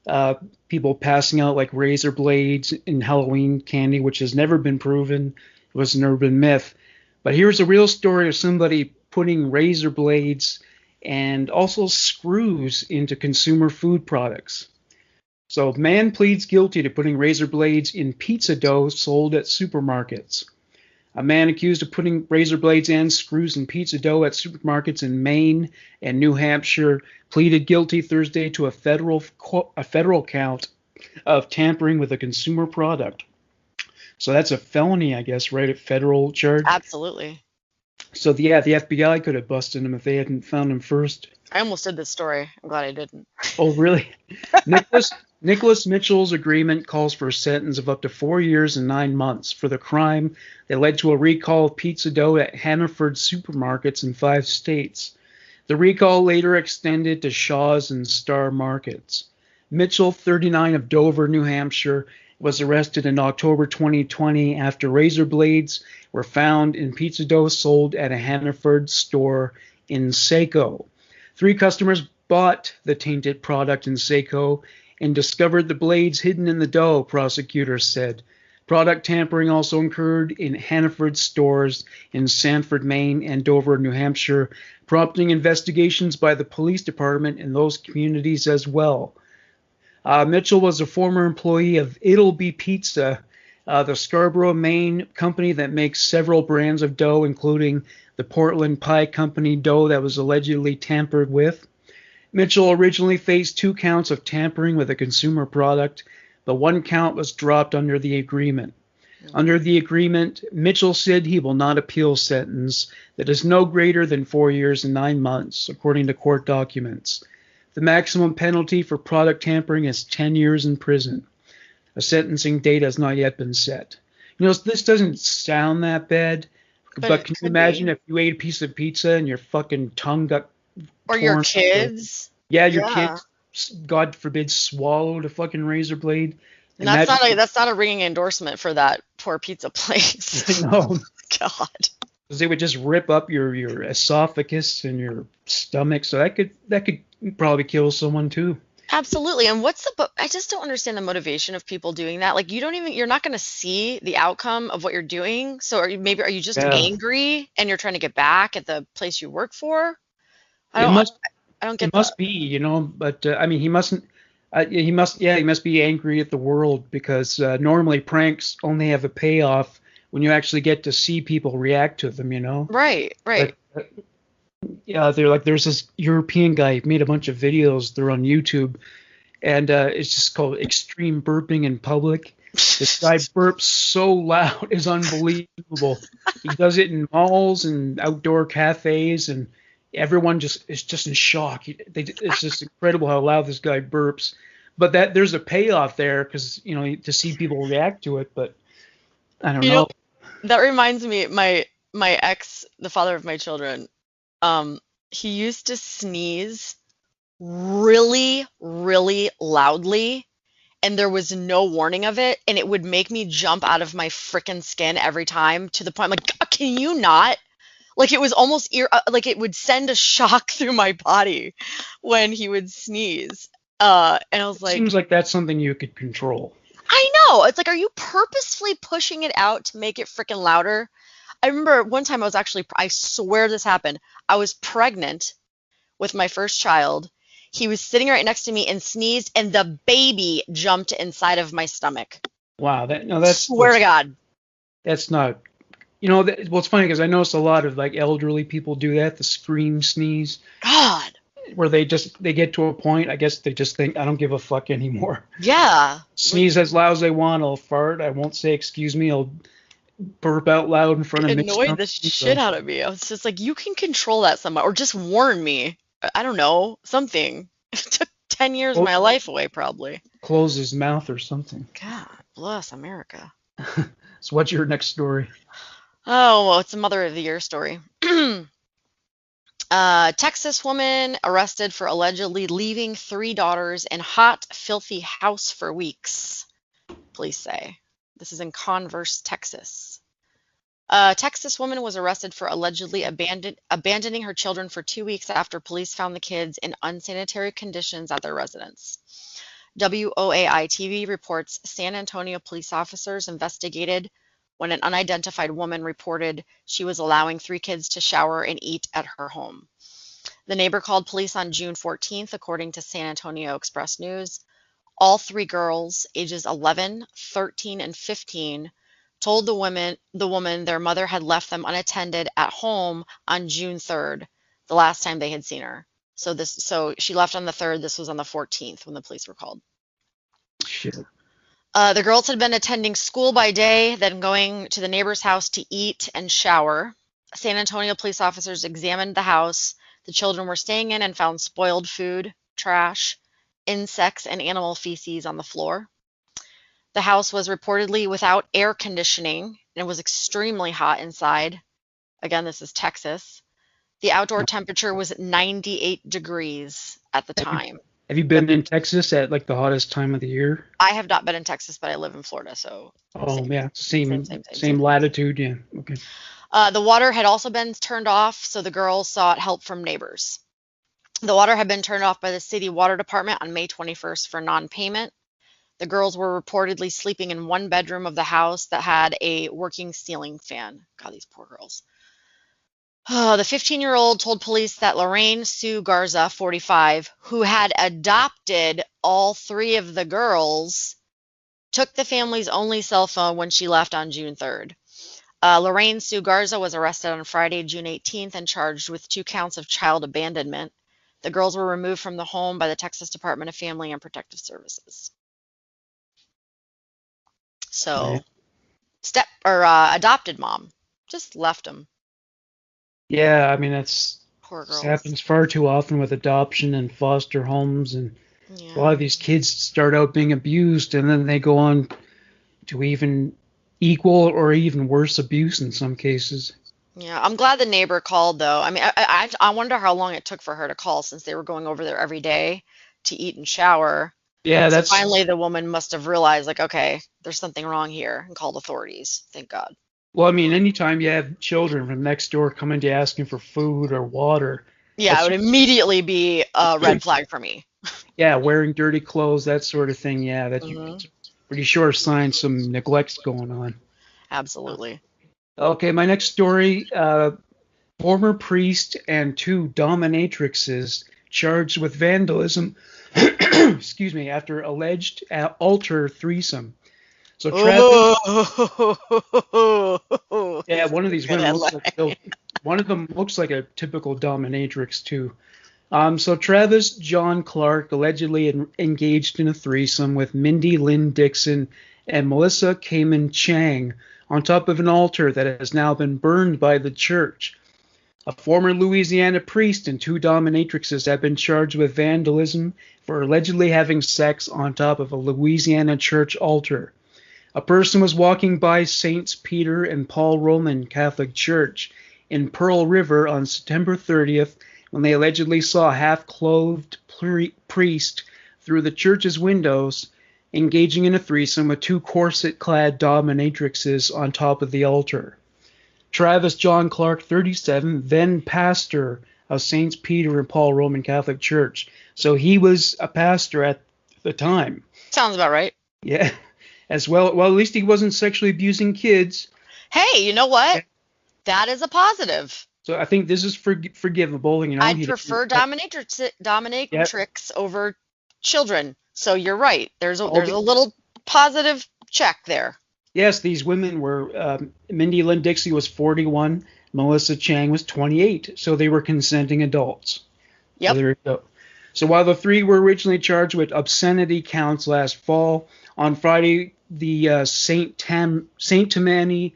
uh, people passing out like razor blades in Halloween candy, which has never been proven. It was an urban myth. But here's a real story of somebody putting razor blades and also screws into consumer food products. So, man pleads guilty to putting razor blades in pizza dough sold at supermarkets. A man accused of putting razor blades and screws in pizza dough at supermarkets in Maine and New Hampshire pleaded guilty Thursday to a federal count of tampering with a consumer product. So that's a felony, I guess, right? A federal charge. Absolutely. So the FBI could have busted him if they hadn't found him first. I almost did this story. I'm glad I didn't. Oh, really? Nicholas Mitchell's agreement calls for a sentence of up to 4 years and 9 months for the crime that led to a recall of pizza dough at Hannaford supermarkets in 5 states. The recall later extended to Shaw's and Star Markets. Mitchell, 39, of Dover, New Hampshire, was arrested in October 2020 after razor blades were found in pizza dough sold at a Hannaford store in Saco. 3 customers bought the tainted product in Saco and discovered the blades hidden in the dough, prosecutors said. Product tampering also occurred in Hannaford stores in Sanford, Maine, and Dover, New Hampshire, prompting investigations by the police department in those communities as well. Mitchell was a former employee of It'll Be Pizza, the Scarborough, Maine company that makes several brands of dough, including the Portland Pie Company dough that was allegedly tampered with. Mitchell originally faced 2 counts of tampering with a consumer product, but 1 count was dropped under the agreement. Under the agreement, Mitchell said he will not appeal sentence that is no greater than 4 years and 9 months, according to court documents. The maximum penalty for product tampering is 10 years in prison. A sentencing date has not yet been set. This doesn't sound that bad, but can you imagine if you ate a piece of pizza and your fucking tongue got Or torn your off? kids. Yeah, your Yeah. kids, God forbid, swallowed a fucking razor blade. And that's not a ringing endorsement for that poor pizza place. No, God. because they would just rip up your esophagus and your stomach, so that could probably kill someone too. Absolutely. And I just don't understand the motivation of people doing that. Like you're not going to see the outcome of what you're doing. So are you just Yeah. angry and you're trying to get back at the place you work for? It must I don't get It must that. be, but I mean, he mustn't. He must be angry at the world because normally pranks only have a payoff when you actually get to see people react to them. Right. Like, yeah, they're like, there's this European guy who made a bunch of videos. They're on YouTube, and it's just called extreme burping in public. This guy burps so loud, it's unbelievable. He does it in malls and outdoor cafes, and everyone is just in shock. It's just incredible how loud this guy burps. But there's a payoff there because to see people react to it. But I don't know. That reminds me, my ex, the father of my children, he used to sneeze really, really loudly, and there was no warning of it, and it would make me jump out of my frickin' skin every time, to the point I'm like, "God, can you not?" Like it was almost like it would send a shock through my body when he would sneeze. And I was like, Seems like that's something you could control. I know. It's like, are you purposefully pushing it out to make it freaking louder? I remember one time I swear this happened. I was pregnant with my first child. He was sitting right next to me and sneezed, and the baby jumped inside of my stomach. Wow, Swear to God. that's not. Well, it's funny because I notice a lot of like elderly people do that, the scream sneeze, God. where they get to a point. I guess they just think I don't give a fuck anymore. Yeah. Sneeze as loud as they want. I'll fart. I won't say excuse me. I'll burp out loud in front of mixed Annoyed the company. shit out of me. I was just like, you can control that somehow, or just warn me. I don't know, something. It took 10 years of my life away, probably. Close his mouth or something. God bless America. So what's your next story? Oh, well, it's a Mother of the Year story. Texas woman arrested for allegedly leaving 3 daughters in hot, filthy house for weeks, police say. This is in Converse, Texas. A Texas woman was arrested for allegedly abandoning her children for 2 weeks after police found the kids in unsanitary conditions at their residence. WOAI TV reports San Antonio police officers investigated when an unidentified woman reported she was allowing 3 kids to shower and eat at her home. The neighbor called police on June 14th, according to San Antonio Express News. All 3 girls, ages 11, 13, and 15, told the woman their mother had left them unattended at home on June 3rd, the last time they had seen her. So she left on the 3rd. This was on the 14th when the police were called. Shit. The girls had been attending school by day, then going to the neighbor's house to eat and shower. San Antonio police officers examined the house the children were staying in and found spoiled food, trash, insects, and animal feces on the floor. The house was reportedly without air conditioning, and it was extremely hot inside. Again, this is Texas. The outdoor temperature was 98 degrees at the time. Have you been in Texas at like the hottest time of the year? I have not been in Texas, but I live in Florida, so. Oh, yeah, same Same. latitude, yeah. Okay. The water had also been turned off, so the girls sought help from neighbors. The water had been turned off by the city water department on May 21st for non-payment. The girls were reportedly sleeping in one bedroom of the house that had a working ceiling fan. God, these poor girls. The 15-year-old told police that Lorraine Sue Garza, 45, who had adopted all 3 of the girls, took the family's only cell phone when she left on June 3rd. Lorraine Sue Garza was arrested on Friday, June 18th, and charged with 2 counts of child abandonment. The girls were removed from the home by the Texas Department of Family and Protective Services. So, adopted mom just left them. Yeah, I mean this Poor girls. happens far too often with adoption and foster homes, and Yeah. a lot of these kids start out being abused, and then they go on to even equal or even worse abuse in some cases. Yeah, I'm glad the neighbor called though. I mean, I wonder how long it took for her to call since they were going over there every day to eat and shower. Yeah, So that's finally the woman must have realized, like, okay, there's something wrong here, and called authorities. Thank God. well. I mean, anytime you have children from next door coming to you asking for food or water, Yeah, it that's, would immediately be a red flag for me. yeah, wearing dirty clothes, that sort of thing. Yeah, that's Mhm. pretty sure sign some neglect's going on. Absolutely. Okay, my next story. Former priest and 2 dominatrixes charged with vandalism. Excuse me, after alleged altar threesome. So Travis, Oh. yeah, one of these Good women looks like one of them looks like a typical dominatrix too. So Travis John Clark allegedly engaged in a threesome with Mindy Lynn Dixon and Melissa Kamen Chang on top of an altar that has now been burned by the church. A former Louisiana priest and 2 dominatrixes have been charged with vandalism for allegedly having sex on top of a Louisiana church altar. A person was walking by Saints Peter and Paul Roman Catholic Church in Pearl River on September 30th when they allegedly saw a half-clothed priest through the church's windows engaging in a threesome with 2 corset-clad dominatrixes on top of the altar. Travis John Clark, 37, then pastor of Saints Peter and Paul Roman Catholic Church. So he was a pastor at the time. Sounds about right. Yeah, as well. Well, at least he wasn't sexually abusing kids. Hey, you know what? That is a positive. So I think this is forgivable. I'd He prefer didn't. Yeah, dominatrix over children. So you're right. all There's a little positive check there. yes, these women were. Mindy Lynn Dixie was 41. Melissa Chang was 28. So they were consenting adults. So Yep. there you go. So while the three were originally charged with obscenity counts last fall, on Friday the Saint Tammany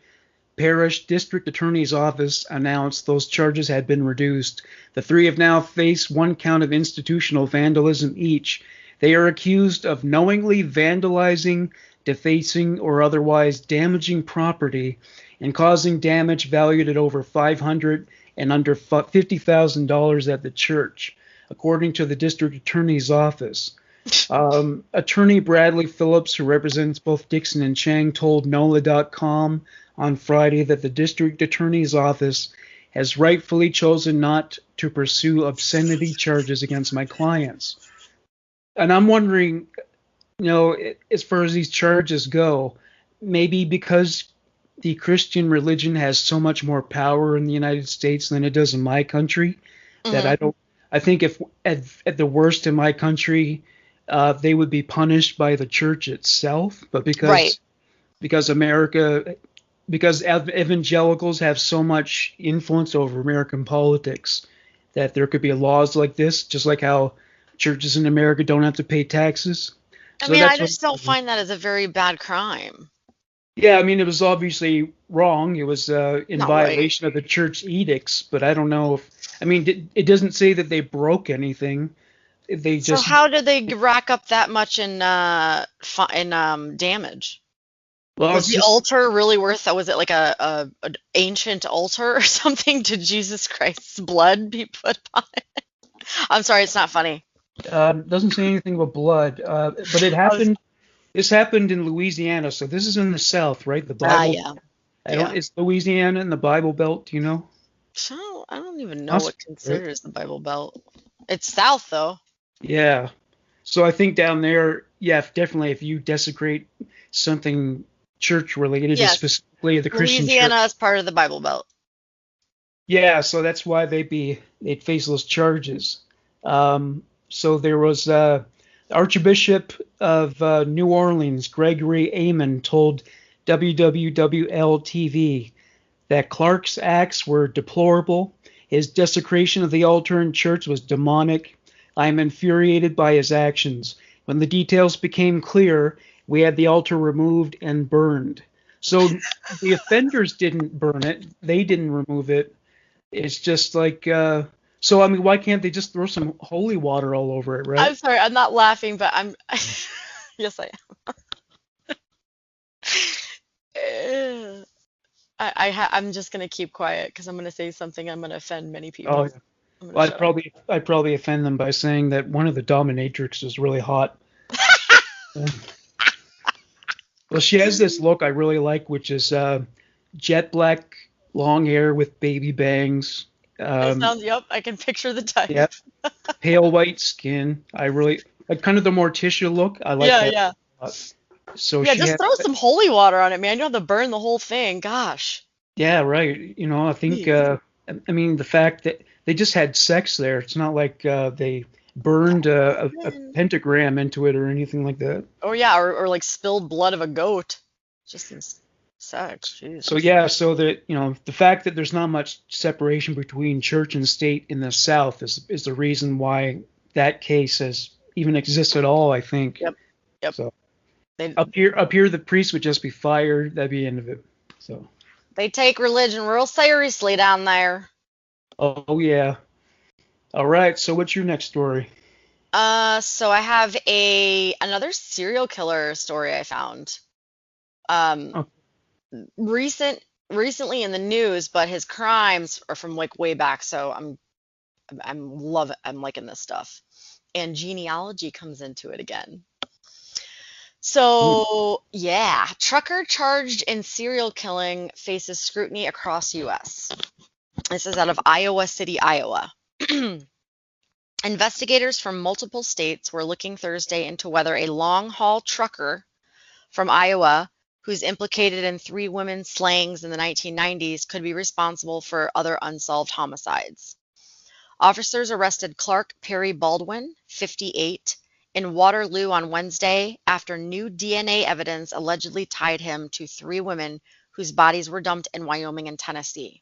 Parish District Attorney's Office announced those charges had been reduced. The three have now faced one count of institutional vandalism each. They are accused of knowingly vandalizing, defacing, or otherwise damaging property and causing damage valued at over $500 and under $50,000 at the church, according to the district attorney's office. Attorney Bradley Phillips, who represents both Dixon and Chang, told NOLA.com on Friday that the district attorney's office has rightfully chosen not to pursue obscenity charges against my clients. And I'm wondering, as far as these charges go, maybe because the Christian religion has so much more power in the United States than it does in my country, that Mm-hmm. I think if at the worst in my country, they would be punished by the church itself, but Right. because evangelicals have so much influence over American politics, that there could be laws like this, just like how churches in America don't have to pay taxes. I So mean, I that's what. just don't find that as a very bad crime. Yeah, I mean, it was obviously wrong. It was in Not right. violation of the church edicts, but I don't know if. I mean, it doesn't say that they broke anything. They So just. how did they rack up that much in damage? Well, Was it's the just. altar really worth that? Was it like an ancient altar or something? Did Jesus Christ's blood be put on it? I'm sorry, it's not funny. Doesn't say anything about blood, but it I was happened. This happened in Louisiana, so this is in the South, right? The Bible. yeah. I don't. Yeah. Is Louisiana in the Bible Belt? Do you know? So I don't even know what Possibly, right? considers the Bible Belt. It's south though. Yeah. So I think down there, yeah, definitely, if you desecrate something church related, Yes, specifically the Christian Louisiana church. is part of the Bible Belt. Yeah, so that's why they'd face those charges. So there was Archbishop of New Orleans, Gregory Amen, told WWWL-TV that Clark's acts were deplorable. His desecration of the altar in church was demonic. I am infuriated by his actions. When the details became clear, we had the altar removed and burned. So the offenders didn't burn it. They didn't remove it. It's just like, so I mean, why can't they just throw some holy water all over it, right? I'm sorry, I'm not laughing, but I'm yes I am. I'm just gonna keep quiet because I'm gonna say something I'm gonna offend many Oh, people. yeah. I'm gonna Well, shut up. I'd probably offend them by saying that one of the dominatrix is really hot. Yeah. Well, she has this look I really like, which is jet black, long hair with baby bangs. It Um, sounds, yep, I can picture the type. yeah, pale white skin. I really like kind of the Morticia look. I like Yeah, that yeah. a lot. So Yeah, she just had, throw some holy water on it, man. You don't have to burn the whole thing. Gosh. yeah, right. I think, Jeez. I mean, the fact that they just had sex there, it's not like they burned a pentagram into it or anything like that. Or yeah, or like spilled blood of a goat. Just in sex. So Jesus. yeah, so that the fact that there's not much separation between church and state in the South is the reason why that case has even exists at all, I think. Yep. Yep. So They up here, the priest would just be fired. That'd be the end of it. So. they take religion real seriously down there. Oh yeah. All right. So what's your next story? So I have another serial killer story I found. Um, Oh, recently in the news, but his crimes are from like way back, so I'm liking this stuff. And genealogy comes into it again. hmm. So, yeah, trucker charged in serial killing faces scrutiny across US. This is out of Iowa City, Iowa. Investigators from multiple states were looking Thursday into whether a long haul trucker from Iowa who's implicated in 3 women's slayings in the 1990s, could be responsible for other unsolved homicides. Officers arrested Clark Perry Baldwin, 58, in Waterloo on Wednesday after new DNA evidence allegedly tied him to 3 women whose bodies were dumped in Wyoming and Tennessee.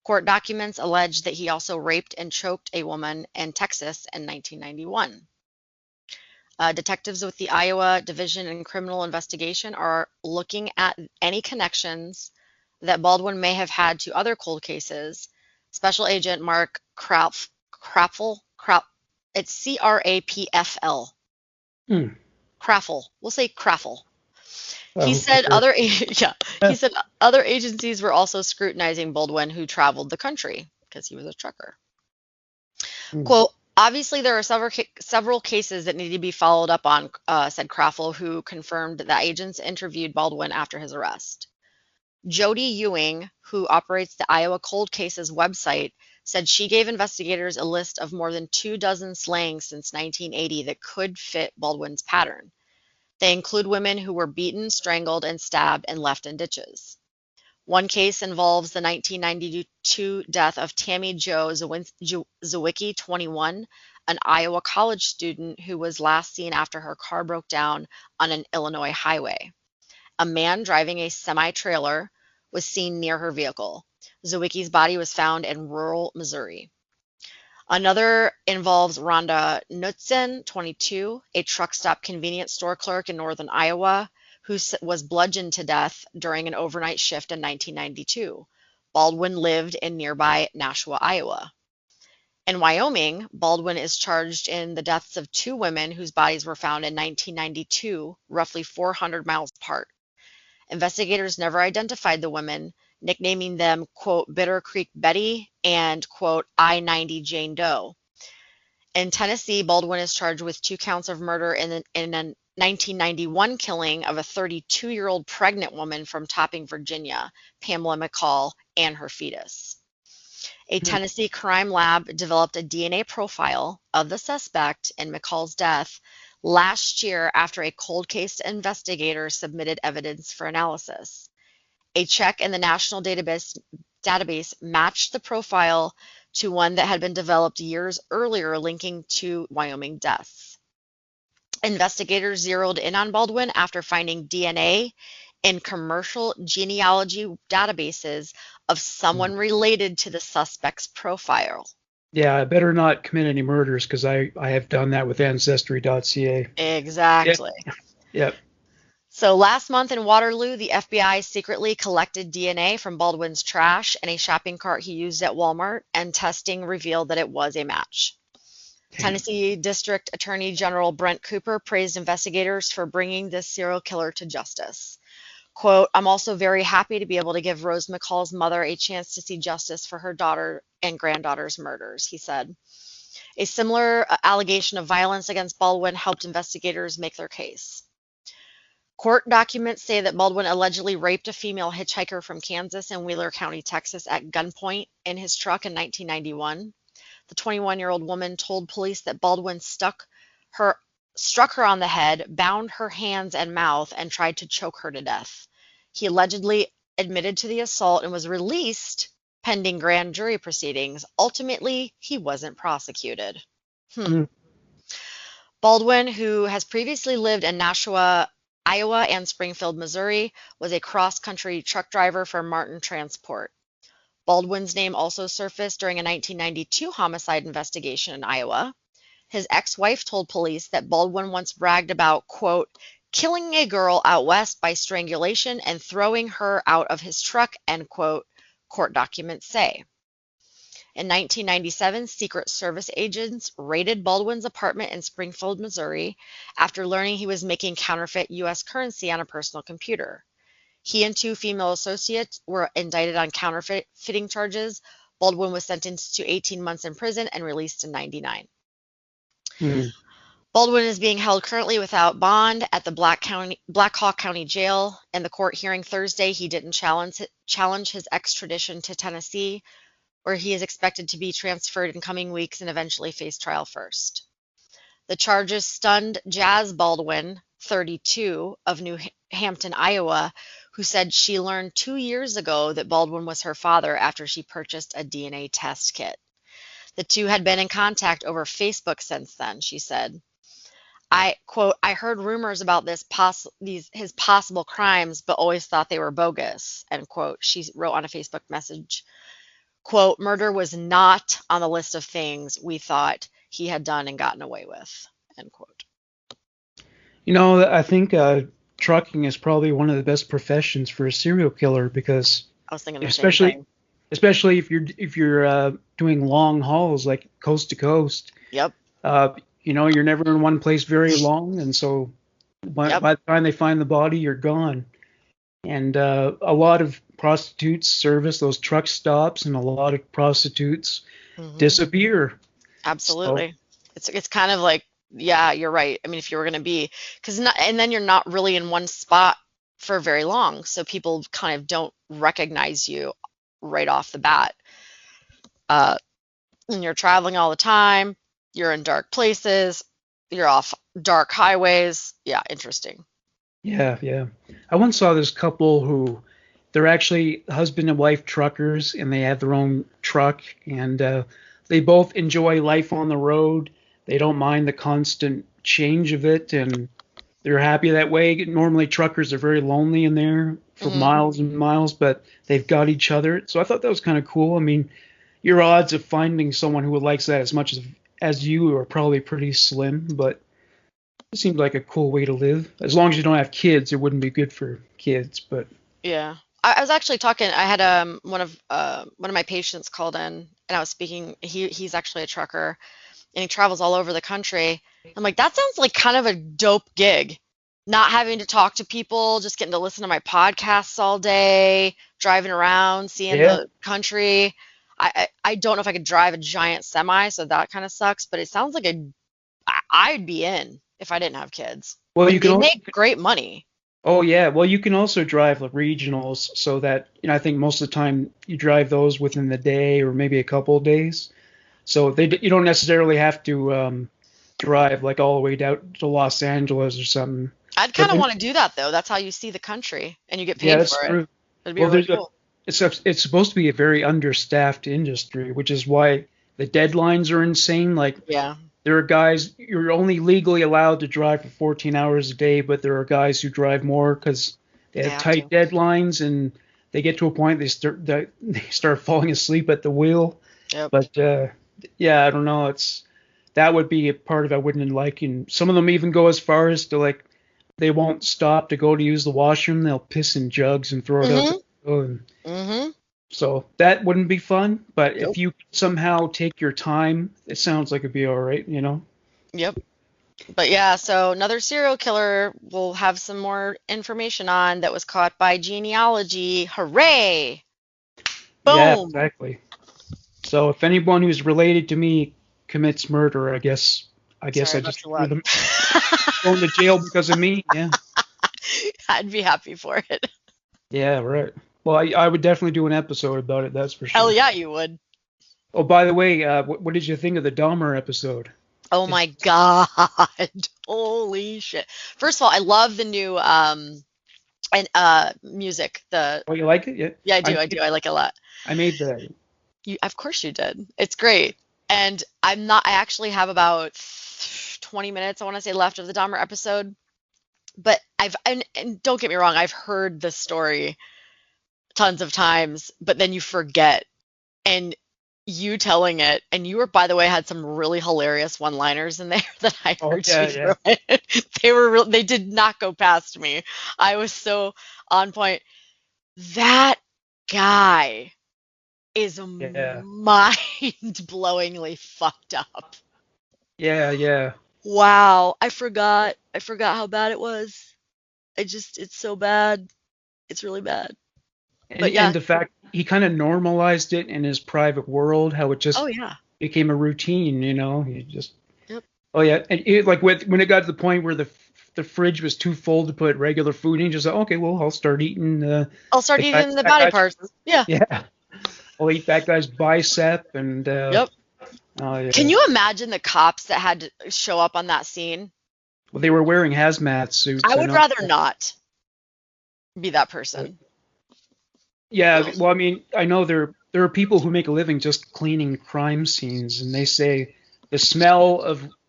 Court documents allege that he also raped and choked a woman in Texas in 1991. Detectives with the Iowa Division in Criminal Investigation are looking at any connections that Baldwin may have had to other cold cases. Special Agent Mark it's Crapfl. Hmm. Craffle. We'll say Craffle. Oh, He said okay. he said other agencies were also scrutinizing Baldwin, who traveled the country because he was a trucker. Hmm. Quote, obviously there are several cases that need to be followed up on, said Craffle, who confirmed that agents interviewed Baldwin after his arrest. Jody Ewing, who operates the Iowa Cold Cases website, said she gave investigators a list of more than 24 slayings since 1980 that could fit Baldwin's pattern. They include women who were beaten, strangled, and stabbed and left in ditches. One case involves the 1992 death of Tammy Jo Zawicki, 21, an Iowa college student who was last seen after her car broke down on an Illinois highway. A man driving a semi-trailer was seen near her vehicle. Zawicki's body was found in rural Missouri. Another involves Rhonda Knudsen, 22, a truck stop convenience store clerk in northern Iowa, who was bludgeoned to death during an overnight shift in 1992. Baldwin lived in nearby Nashua, Iowa. In Wyoming, Baldwin is charged in the deaths of 2 women whose bodies were found in 1992, roughly 400 miles apart. Investigators never identified the women, nicknaming them, quote, Bitter Creek Betty and, quote, I-90 Jane Doe. In Tennessee, Baldwin is charged with 2 counts of murder in a 1991 killing of a 32-year-old pregnant woman from Topping, Virginia, Pamela McCall, and her fetus. A Tennessee crime lab developed a DNA profile of the suspect in McCall's death last year after a cold case investigator submitted evidence for analysis. A check in the national database matched the profile to one that had been developed years earlier linking to Wyoming deaths. Investigators zeroed in on Baldwin after finding DNA in commercial genealogy databases of someone related to the suspect's profile. Yeah, I better not commit any murders because I have done that with Ancestry.ca. Exactly. Yep. So last month in Waterloo, the FBI secretly collected DNA from Baldwin's trash and a shopping cart he used at Walmart, and testing revealed that it was a match. Tennessee District Attorney General Brent Cooper praised investigators for bringing this serial killer to justice. Quote, I'm also very happy to be able to give Rose McCall's mother a chance to see justice for her daughter and granddaughter's murders, he said. A similar allegation of violence against Baldwin helped investigators make their case. Court documents say that Baldwin allegedly raped a female hitchhiker from Kansas and Wheeler County, Texas at gunpoint in his truck in 1991. The 21-year-old woman told police that Baldwin struck her on the head, bound her hands and mouth, and tried to choke her to death. He allegedly admitted to the assault and was released pending grand jury proceedings. Ultimately, he wasn't prosecuted. Baldwin, who has previously lived in Nashua, Iowa, and Springfield, Missouri, was a cross-country truck driver for Martin Transport. Baldwin's name also surfaced during a 1992 homicide investigation in Iowa. His ex-wife told police that Baldwin once bragged about, quote, killing a girl out west by strangulation and throwing her out of his truck, end quote, court documents say. In 1997, Secret Service agents raided Baldwin's apartment in Springfield, Missouri, after learning he was making counterfeit U.S. currency on a personal computer. He and 2 female associates were indicted on counterfeiting charges. Baldwin was sentenced to 18 months in prison and released in 1999. Baldwin is being held currently without bond at the Black Hawk County Jail. In the court hearing Thursday, he didn't challenge his extradition to Tennessee, where he is expected to be transferred in coming weeks and eventually face trial first. The charges stunned Jazz Baldwin, 32, of New Hampton, Iowa, who said she learned 2 years ago that Baldwin was her father after she purchased a DNA test kit. The two had been in contact over Facebook since then, she said. I quote, I heard rumors about his possible crimes, but always thought they were bogus, end quote. She wrote on a Facebook message, quote, murder was not on the list of things we thought he had done and gotten away with, end quote. I think trucking is probably one of the best professions for a serial killer because I was thinking the same thing. especially if you're doing long hauls like coast to coast. Yep. You're never in one place very long, and so by the time they find the body, you're gone. And a lot of prostitutes service those truck stops, and a lot of prostitutes disappear. Absolutely. So, it's kind of like, yeah, you're right. I mean, if you were going to be, and then you're not really in one spot for very long, so people kind of don't recognize you right off the bat. And you're traveling all the time. You're in dark places. You're off dark highways. Yeah, interesting. Yeah. I once saw this couple who they're actually husband and wife truckers, and they have their own truck, and they both enjoy life on the road. They don't mind the constant change of it, and they're happy that way. Normally, truckers are very lonely in there for miles and miles, but they've got each other. So I thought that was kind of cool. I mean, your odds of finding someone who likes that as much as you are probably pretty slim, but it seemed like a cool way to live. As long as you don't have kids, it wouldn't be good for kids, but yeah. I was actually talking. I had one of my patients called in, and I was speaking. He's actually a trucker, and he travels all over the country. I'm like, that sounds like kind of a dope gig. Not having to talk to people, just getting to listen to my podcasts all day, driving around, seeing the country. I don't know if I could drive a giant semi, so that kind of sucks. But it sounds like I'd be in if I didn't have kids. Well, they make great money. Oh yeah, well you can also drive the regionals, so that I think most of the time you drive those within the day or maybe a couple of days. So you don't necessarily have to drive like all the way down to Los Angeles or something. I'd kind of want to do that though. That's how you see the country and you get paid for true. it. That'd be really cool. It's supposed to be a very understaffed industry, which is why the deadlines are insane. Like, there are guys, you're only legally allowed to drive for 14 hours a day, but there are guys who drive more because they have tight deadlines, and they get to a point they start falling asleep at the wheel. Yep. But I don't know. That would be a part of it I wouldn't like. And some of them even go as far as to like they won't stop to go to use the washroom. They'll piss in jugs and throw it out the window. So that wouldn't be fun, but if you somehow take your time, it sounds like it'd be all right, Yep. But yeah, so another serial killer we'll have some more information on that was caught by genealogy. Hooray! Boom! Yeah, exactly. So if anyone who's related to me commits murder, I guess I just threw them going to jail because of me. Yeah. I'd be happy for it. Yeah, right. Well, I would definitely do an episode about it, that's for sure. Hell yeah, you would. Oh, by the way, what did you think of the Dahmer episode? Oh my God. Holy shit. First of all, I love the new music. Oh, you like it? Yeah. Yeah, I do. I like it a lot. I made that. Of course you did. It's great. And I actually have about 20 minutes, I want to say, left of the Dahmer episode. But and don't get me wrong, I've heard the story tons of times, but then you forget. And you telling it, and you were, by the way, had some really hilarious one-liners in there that I heard you throw. They did not go past me. I was so on point. That guy is mind-blowingly fucked up. Yeah. Wow, I forgot how bad it was. It's so bad. It's really bad. And the fact he kind of normalized it in his private world, how it just became a routine, He just Oh yeah, and when it got to the point where the fridge was too full to put regular food in, he just said, okay, well, I'll start eating the body parts. Yeah. Yeah. I'll eat that guy's bicep and Yep. Oh, yeah. Can you imagine the cops that had to show up on that scene? Well, they were wearing hazmat suits. I would rather not. be that person. Yeah, well, I mean, I know there are people who make a living just cleaning crime scenes, and they say the smell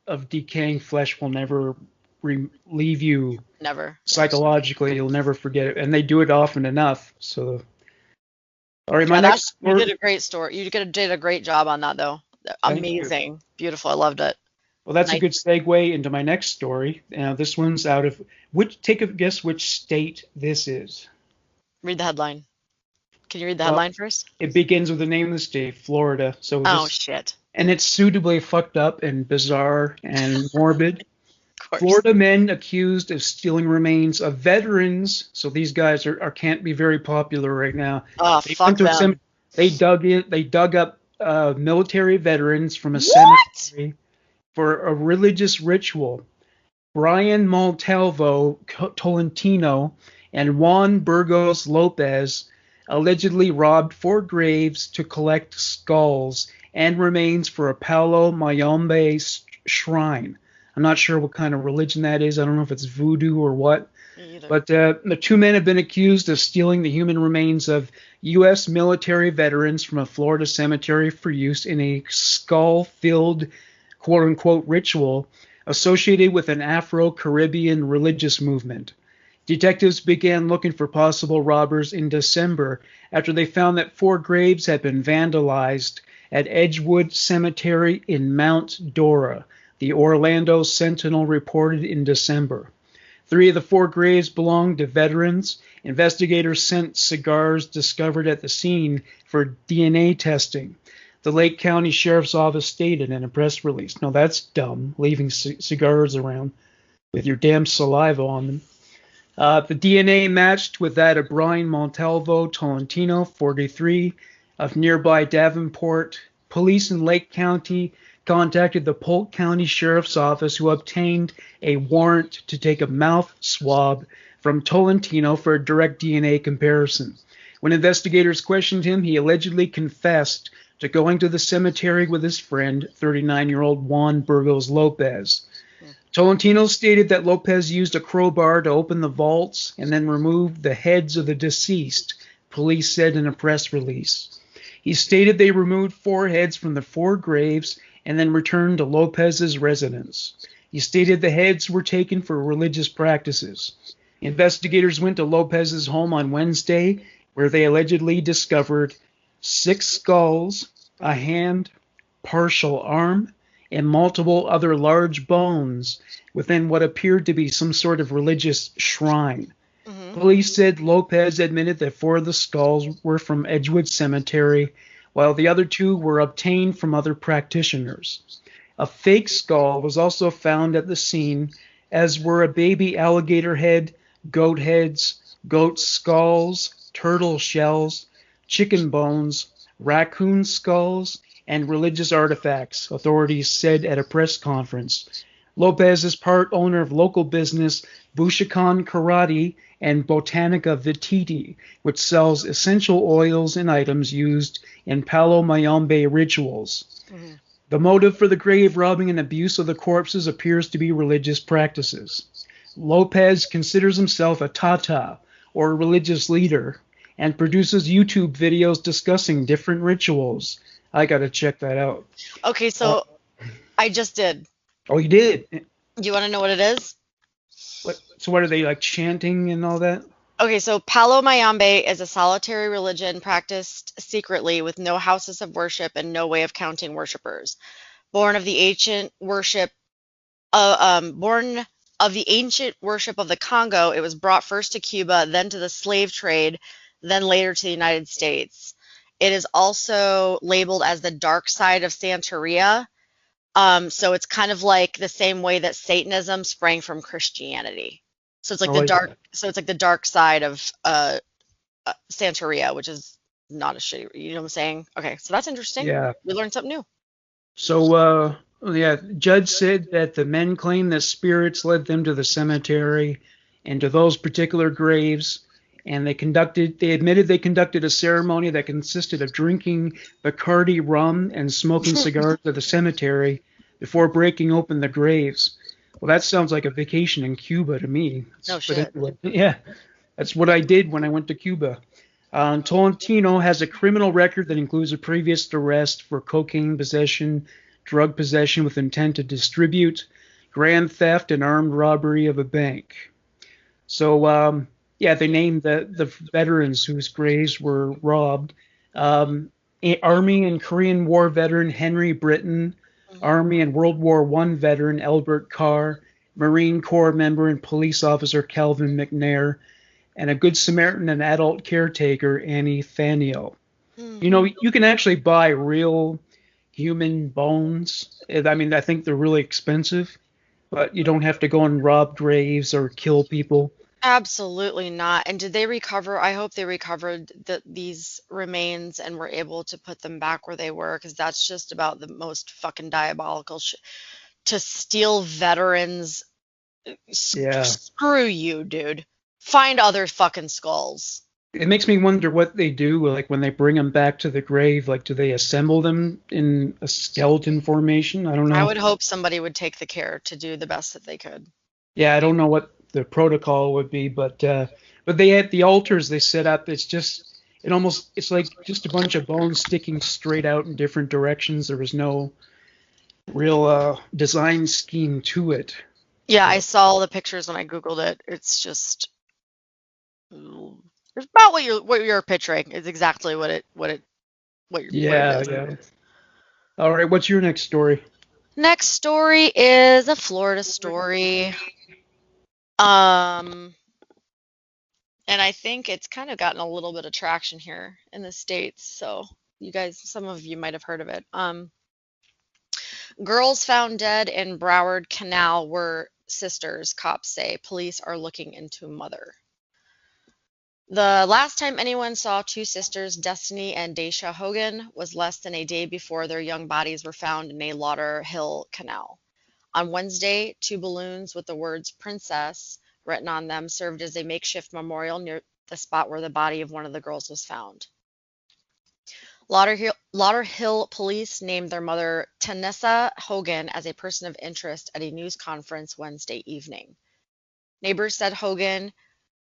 of decaying flesh will never leave you Never. psychologically. You'll never forget it, and they do it often enough. So, all right, my Yeah, next you story. did a great story. Did a great job on that, though. Thank you. Amazing. Beautiful. I loved it. Well, that's a Nice. good segue into my next story. This one's out of take a guess which state this is. Read the headline. Can you read the Well, headline first? it begins with the name of the state, Florida. So Oh, this, shit. and it's suitably fucked up and bizarre and morbid. Of course. Florida men accused of stealing remains of veterans. So these guys can't be very popular right now. Oh, They fuck went to them. They dug up military veterans from a What? cemetery for a religious ritual. Brian Montalvo Tolentino and Juan Burgos Lopez allegedly robbed 4 graves to collect skulls and remains for a Palo Mayombe shrine. I'm not sure what kind of religion that is. I don't know if it's voodoo or what. Me either. But the 2 men have been accused of stealing the human remains of U.S. military veterans from a Florida cemetery for use in a skull-filled, quote-unquote, ritual associated with an Afro-Caribbean religious movement. Detectives began looking for possible robbers in December after they found that 4 graves had been vandalized at Edgewood Cemetery in Mount Dora, the Orlando Sentinel reported in December. 3 of the 4 graves belonged to veterans. Investigators sent cigars discovered at the scene for DNA testing. The Lake County Sheriff's Office stated in a press release. No, that's dumb, leaving cigars around with your damn saliva on them. The DNA matched with that of Brian Montalvo Tolentino, 43, of nearby Davenport. Police in Lake County contacted the Polk County Sheriff's Office, who obtained a warrant to take a mouth swab from Tolentino for a direct DNA comparison. When investigators questioned him, he allegedly confessed to going to the cemetery with his friend, 39-year-old Juan Burgos Lopez. Tolentino stated that Lopez used a crowbar to open the vaults and then remove the heads of the deceased, police said in a press release. He stated they removed 4 heads from the 4 graves and then returned to Lopez's residence. He stated the heads were taken for religious practices. Investigators went to Lopez's home on Wednesday, where they allegedly discovered 6 skulls, a hand, partial arm, and multiple other large bones within what appeared to be some sort of religious shrine. Mm-hmm. Police said Lopez admitted that 4 of the skulls were from Edgewood Cemetery, while the other 2 were obtained from other practitioners. A fake skull was also found at the scene, as were a baby alligator head, goat heads, goat skulls, turtle shells, chicken bones, raccoon skulls, and religious artifacts, authorities said at a press conference. Lopez is part owner of local business Bushikan Karate and Botanica Vititi, which sells essential oils and items used in Palo Mayombe rituals. Mm-hmm. The motive for the grave robbing and abuse of the corpses appears to be religious practices. Lopez considers himself a Tata, or a religious leader, and produces YouTube videos discussing different rituals. I gotta check that out. Okay, so I just did. Oh, you did? Do you want to know what it is? What are they, like, chanting and all that? Okay, so Palo Mayombe is a solitary religion practiced secretly with no houses of worship and no way of counting worshipers. Born of the ancient worship of the Congo, it was brought first to Cuba, then to the slave trade, then later to the United States. It is also labeled as the dark side of Santeria. So it's kind of like the same way that Satanism sprang from Christianity. So it's like the dark side of Santeria, which is not a shitty, you know what I'm saying? Okay, so that's interesting. Yeah. We learned something new. So, judge said that the men claimed that spirits led them to the cemetery and to those particular graves, and they admitted they conducted a ceremony that consisted of drinking Bacardi rum and smoking cigars at the cemetery before breaking open the graves. Well, that sounds like a vacation in Cuba to me. No But shit. anyway, yeah. That's what I did when I went to Cuba. Tolentino has a criminal record that includes a previous arrest for cocaine possession, drug possession with intent to distribute, grand theft, and armed robbery of a bank. So, yeah, they named the veterans whose graves were robbed. Army and Korean War veteran Henry Britton, Mhm. Army and World War I veteran Albert Carr, Marine Corps member and police officer Calvin McNair, and a Good Samaritan and adult caretaker Annie Thaniel. Hmm. You know, you can actually buy real human bones. I mean, I think they're really expensive, but you don't have to go and rob graves or kill people. Absolutely not. And did they recover? I hope they recovered these remains and were able to put them back where they were, because that's just about the most fucking diabolical shit. To steal veterans, Yeah. screw you, dude. Find other fucking skulls. It makes me wonder what they do, like when they bring them back to the grave. Like, do they assemble them in a skeleton formation? I don't I know. would hope somebody would take the care to do the best that they could. Yeah, I don't know what the protocol would be, but they had the altars they set up. It's like just a bunch of bones sticking straight out in different directions. There was no real design scheme to it. Yeah, I So saw the pictures when I Googled it. It's just it's about what you're picturing. It's exactly what it yeah, is. yeah. All right, what's your next story? Next story is a Florida story. Um, and I think it's kind of gotten a little bit of traction here in the States. So you guys, some of you might have heard of it. Girls found dead in Broward Canal were sisters, cops say. Police are looking into mother. The last time anyone saw two sisters, Destiny and Daisha Hogan, was less than a day before their young bodies were found in a Lauderhill canal. On Wednesday, two balloons with the words "Princess" written on them served as a makeshift memorial near the spot where the body of one of the girls was found. Lauderhill police named their mother Tanessa Hogan as a person of interest at a news conference Wednesday evening. Neighbors said Hogan,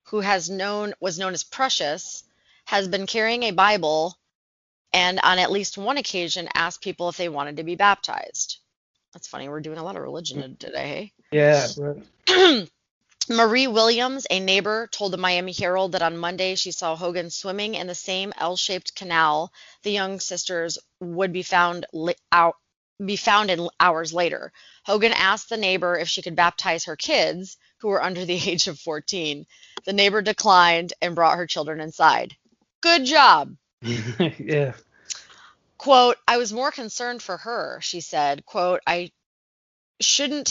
who was known as Precious, has been carrying a Bible and on at least one occasion asked people if they wanted to be baptized. That's funny, we're doing a lot of religion today. Yeah, right. Hey? Marie Williams, a neighbor, told the Miami Herald that on Monday she saw Hogan swimming in the same L-shaped canal the young sisters would be found in hours later. Hogan asked the neighbor if she could baptize her kids, who were under the age of 14. The neighbor declined and brought her children inside. Good job. Yeah. Quote, I was more concerned for her, she said. Quote, I should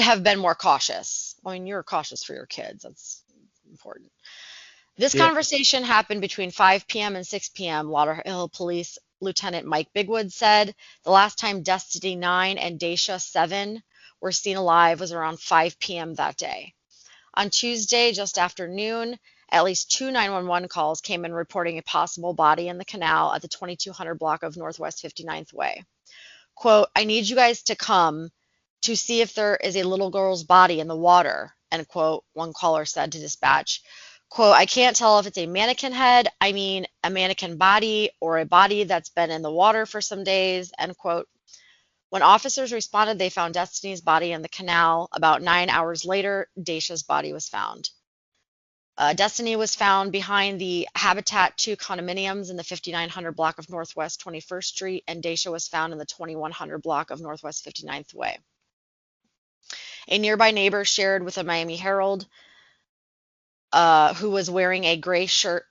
have been more cautious. I mean, you're cautious for your kids. That's important. This Yeah. conversation happened between 5 p.m. and 6 p.m., Lauderhill Police Lieutenant Mike Bigwood said. The last time Destiny 9 and Daisha 7 were seen alive was around 5 p.m. that day. On Tuesday, just after noon, at least two 911 calls came in reporting a possible body in the canal at the 2200 block of Northwest 59th Way. Quote, I need you guys to come to see if there is a little girl's body in the water, end quote, one caller said to dispatch. Quote, I can't tell if it's a mannequin head, I mean a mannequin body, or a body that's been in the water for some days, end quote. When officers responded, they found Destiny's body in the canal. About 9 hours later, Daisha's body was found. Destiny was found behind the Habitat 2 condominiums in the 5900 block of Northwest 21st Street, and Daisha was found in the 2100 block of Northwest 59th Way. A nearby neighbor shared with the Miami Herald, who was wearing a gray shirt.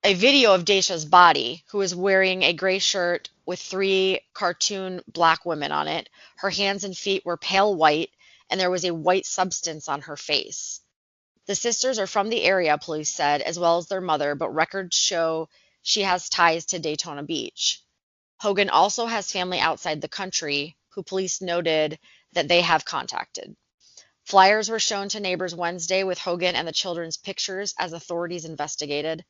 A video of Daisha's body, who was wearing a gray shirt with three cartoon black women on it. Her hands and feet were pale white, and there was a white substance on her face. The sisters are from the area, police said, as well as their mother, but records show she has ties to Daytona Beach. Hogan also has family outside the country, who police noted that they have contacted. Flyers were shown to neighbors Wednesday with Hogan and the children's pictures as authorities investigated.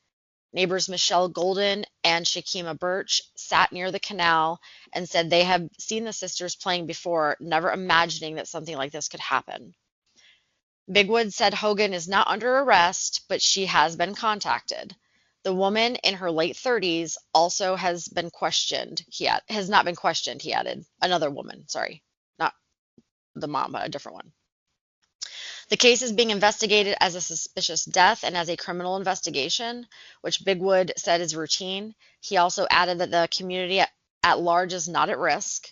Neighbors Michelle Golden and Shakima Birch sat near the canal and said they had seen the sisters playing before, never imagining that something like this could happen. Bigwood said Hogan is not under arrest, but she has been contacted. The woman in her late 30s also has been questioned. Has not been questioned, he added. Another woman, sorry. Not the mom, but a different one. The case is being investigated as a suspicious death and as a criminal investigation, which Bigwood said is routine. He also added that the community at large is not at risk.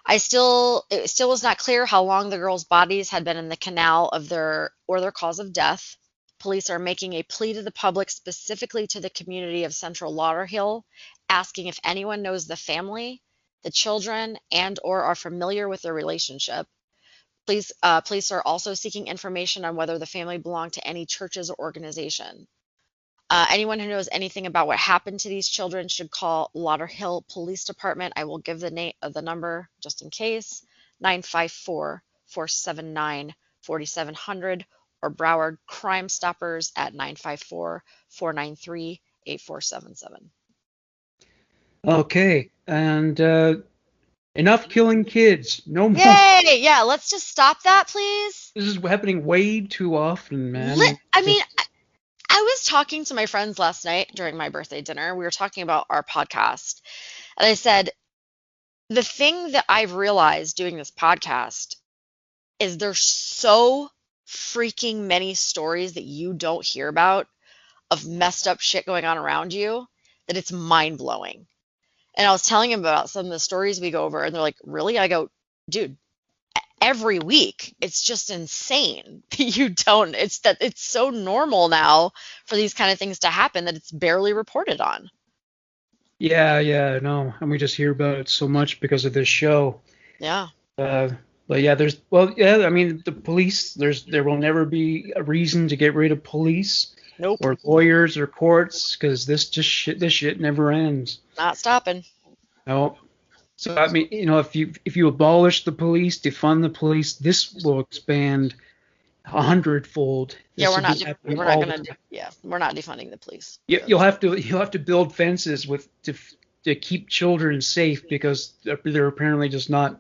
It still was not clear how long the girls' bodies had been in the canal of their cause of death. Police are making a plea to the public, specifically to the community of Central Lauderhill, asking if anyone knows the family, the children, and or are familiar with their relationship. Police are also seeking information on whether the family belonged to any churches or organization. Anyone who knows anything about what happened to these children should call Lauderhill Police Department. I will give the number just in case, 954-479-4700, or Broward Crime Stoppers at 954-493-8477. Okay, and enough killing kids. No more. Yay! Yeah, let's just stop that, please. This is happening way too often, man. I was talking to my friends last night during my birthday dinner. We were talking about our podcast. And I said, the thing that I've realized doing this podcast is there's so freaking many stories that you don't hear about of messed up shit going on around you that it's mind blowing. And I was telling them about some of the stories we go over, and they're like, really? I go, dude, every week. It's just insane. It's so normal now for these kind of things to happen that it's barely reported on. Yeah, no. And we just hear about it so much because of this show. Yeah. But yeah, I mean, the police, there will never be a reason to get rid of police. Nope. Or lawyers or courts, because this shit never ends. Not stopping. No. So I mean, if you abolish the police, defund the police, this will expand 100-fold. Yeah, we're not defunding the police. You'll have to build fences to keep children safe, because they're apparently just not,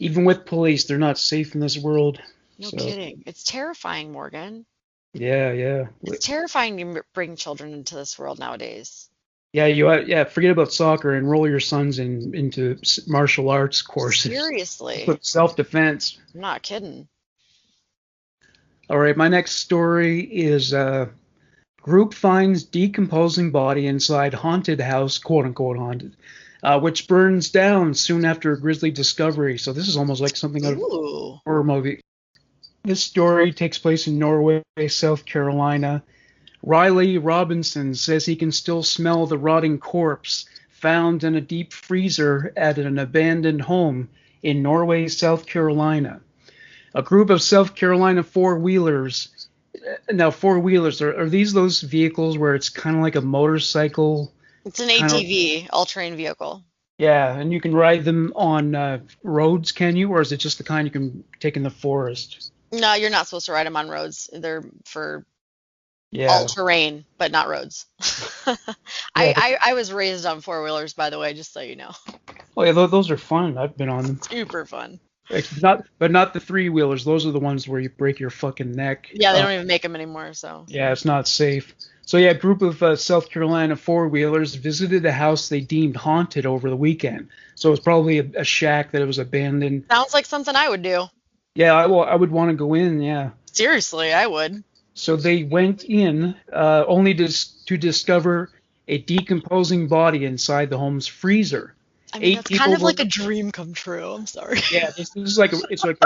even with police, they're not safe in this world. No kidding. It's terrifying, Morgan. Yeah. It's terrifying to bring children into this world nowadays. Yeah, forget about soccer. Enroll your sons into martial arts courses. Seriously. Self-defense. I'm not kidding. All right, my next story is group finds decomposing body inside haunted house, quote-unquote haunted, which burns down soon after a grisly discovery. So this is almost like something out of a horror movie. This story takes place in Norway, South Carolina. Riley Robinson says he can still smell the rotting corpse found in a deep freezer at an abandoned home in Norway, South Carolina. A group of South Carolina four-wheelers. Now, four-wheelers, are these those vehicles where it's kind of like a motorcycle? It's an ATV, all-terrain vehicle. Yeah, and you can ride them on roads, can you? Or is it just the kind you can take in the forest? No, you're not supposed to ride them on roads. They're for all-terrain, but not roads. I was raised on four-wheelers, by the way, just so you know. Oh, yeah, those are fun. I've been on them. Super fun. Not the three-wheelers. Those are the ones where you break your fucking neck. Yeah, they don't even make them anymore, so. Yeah, it's not safe. So, yeah, a group of South Carolina four-wheelers visited a house they deemed haunted over the weekend. So it was probably a shack that it was abandoned. Sounds like something I would do. Yeah, I would want to go in, yeah. Seriously, I would. So they went in only to discover a decomposing body inside the home's freezer. I mean, it's kind of like a dream come true. I'm sorry. Yeah, this is like a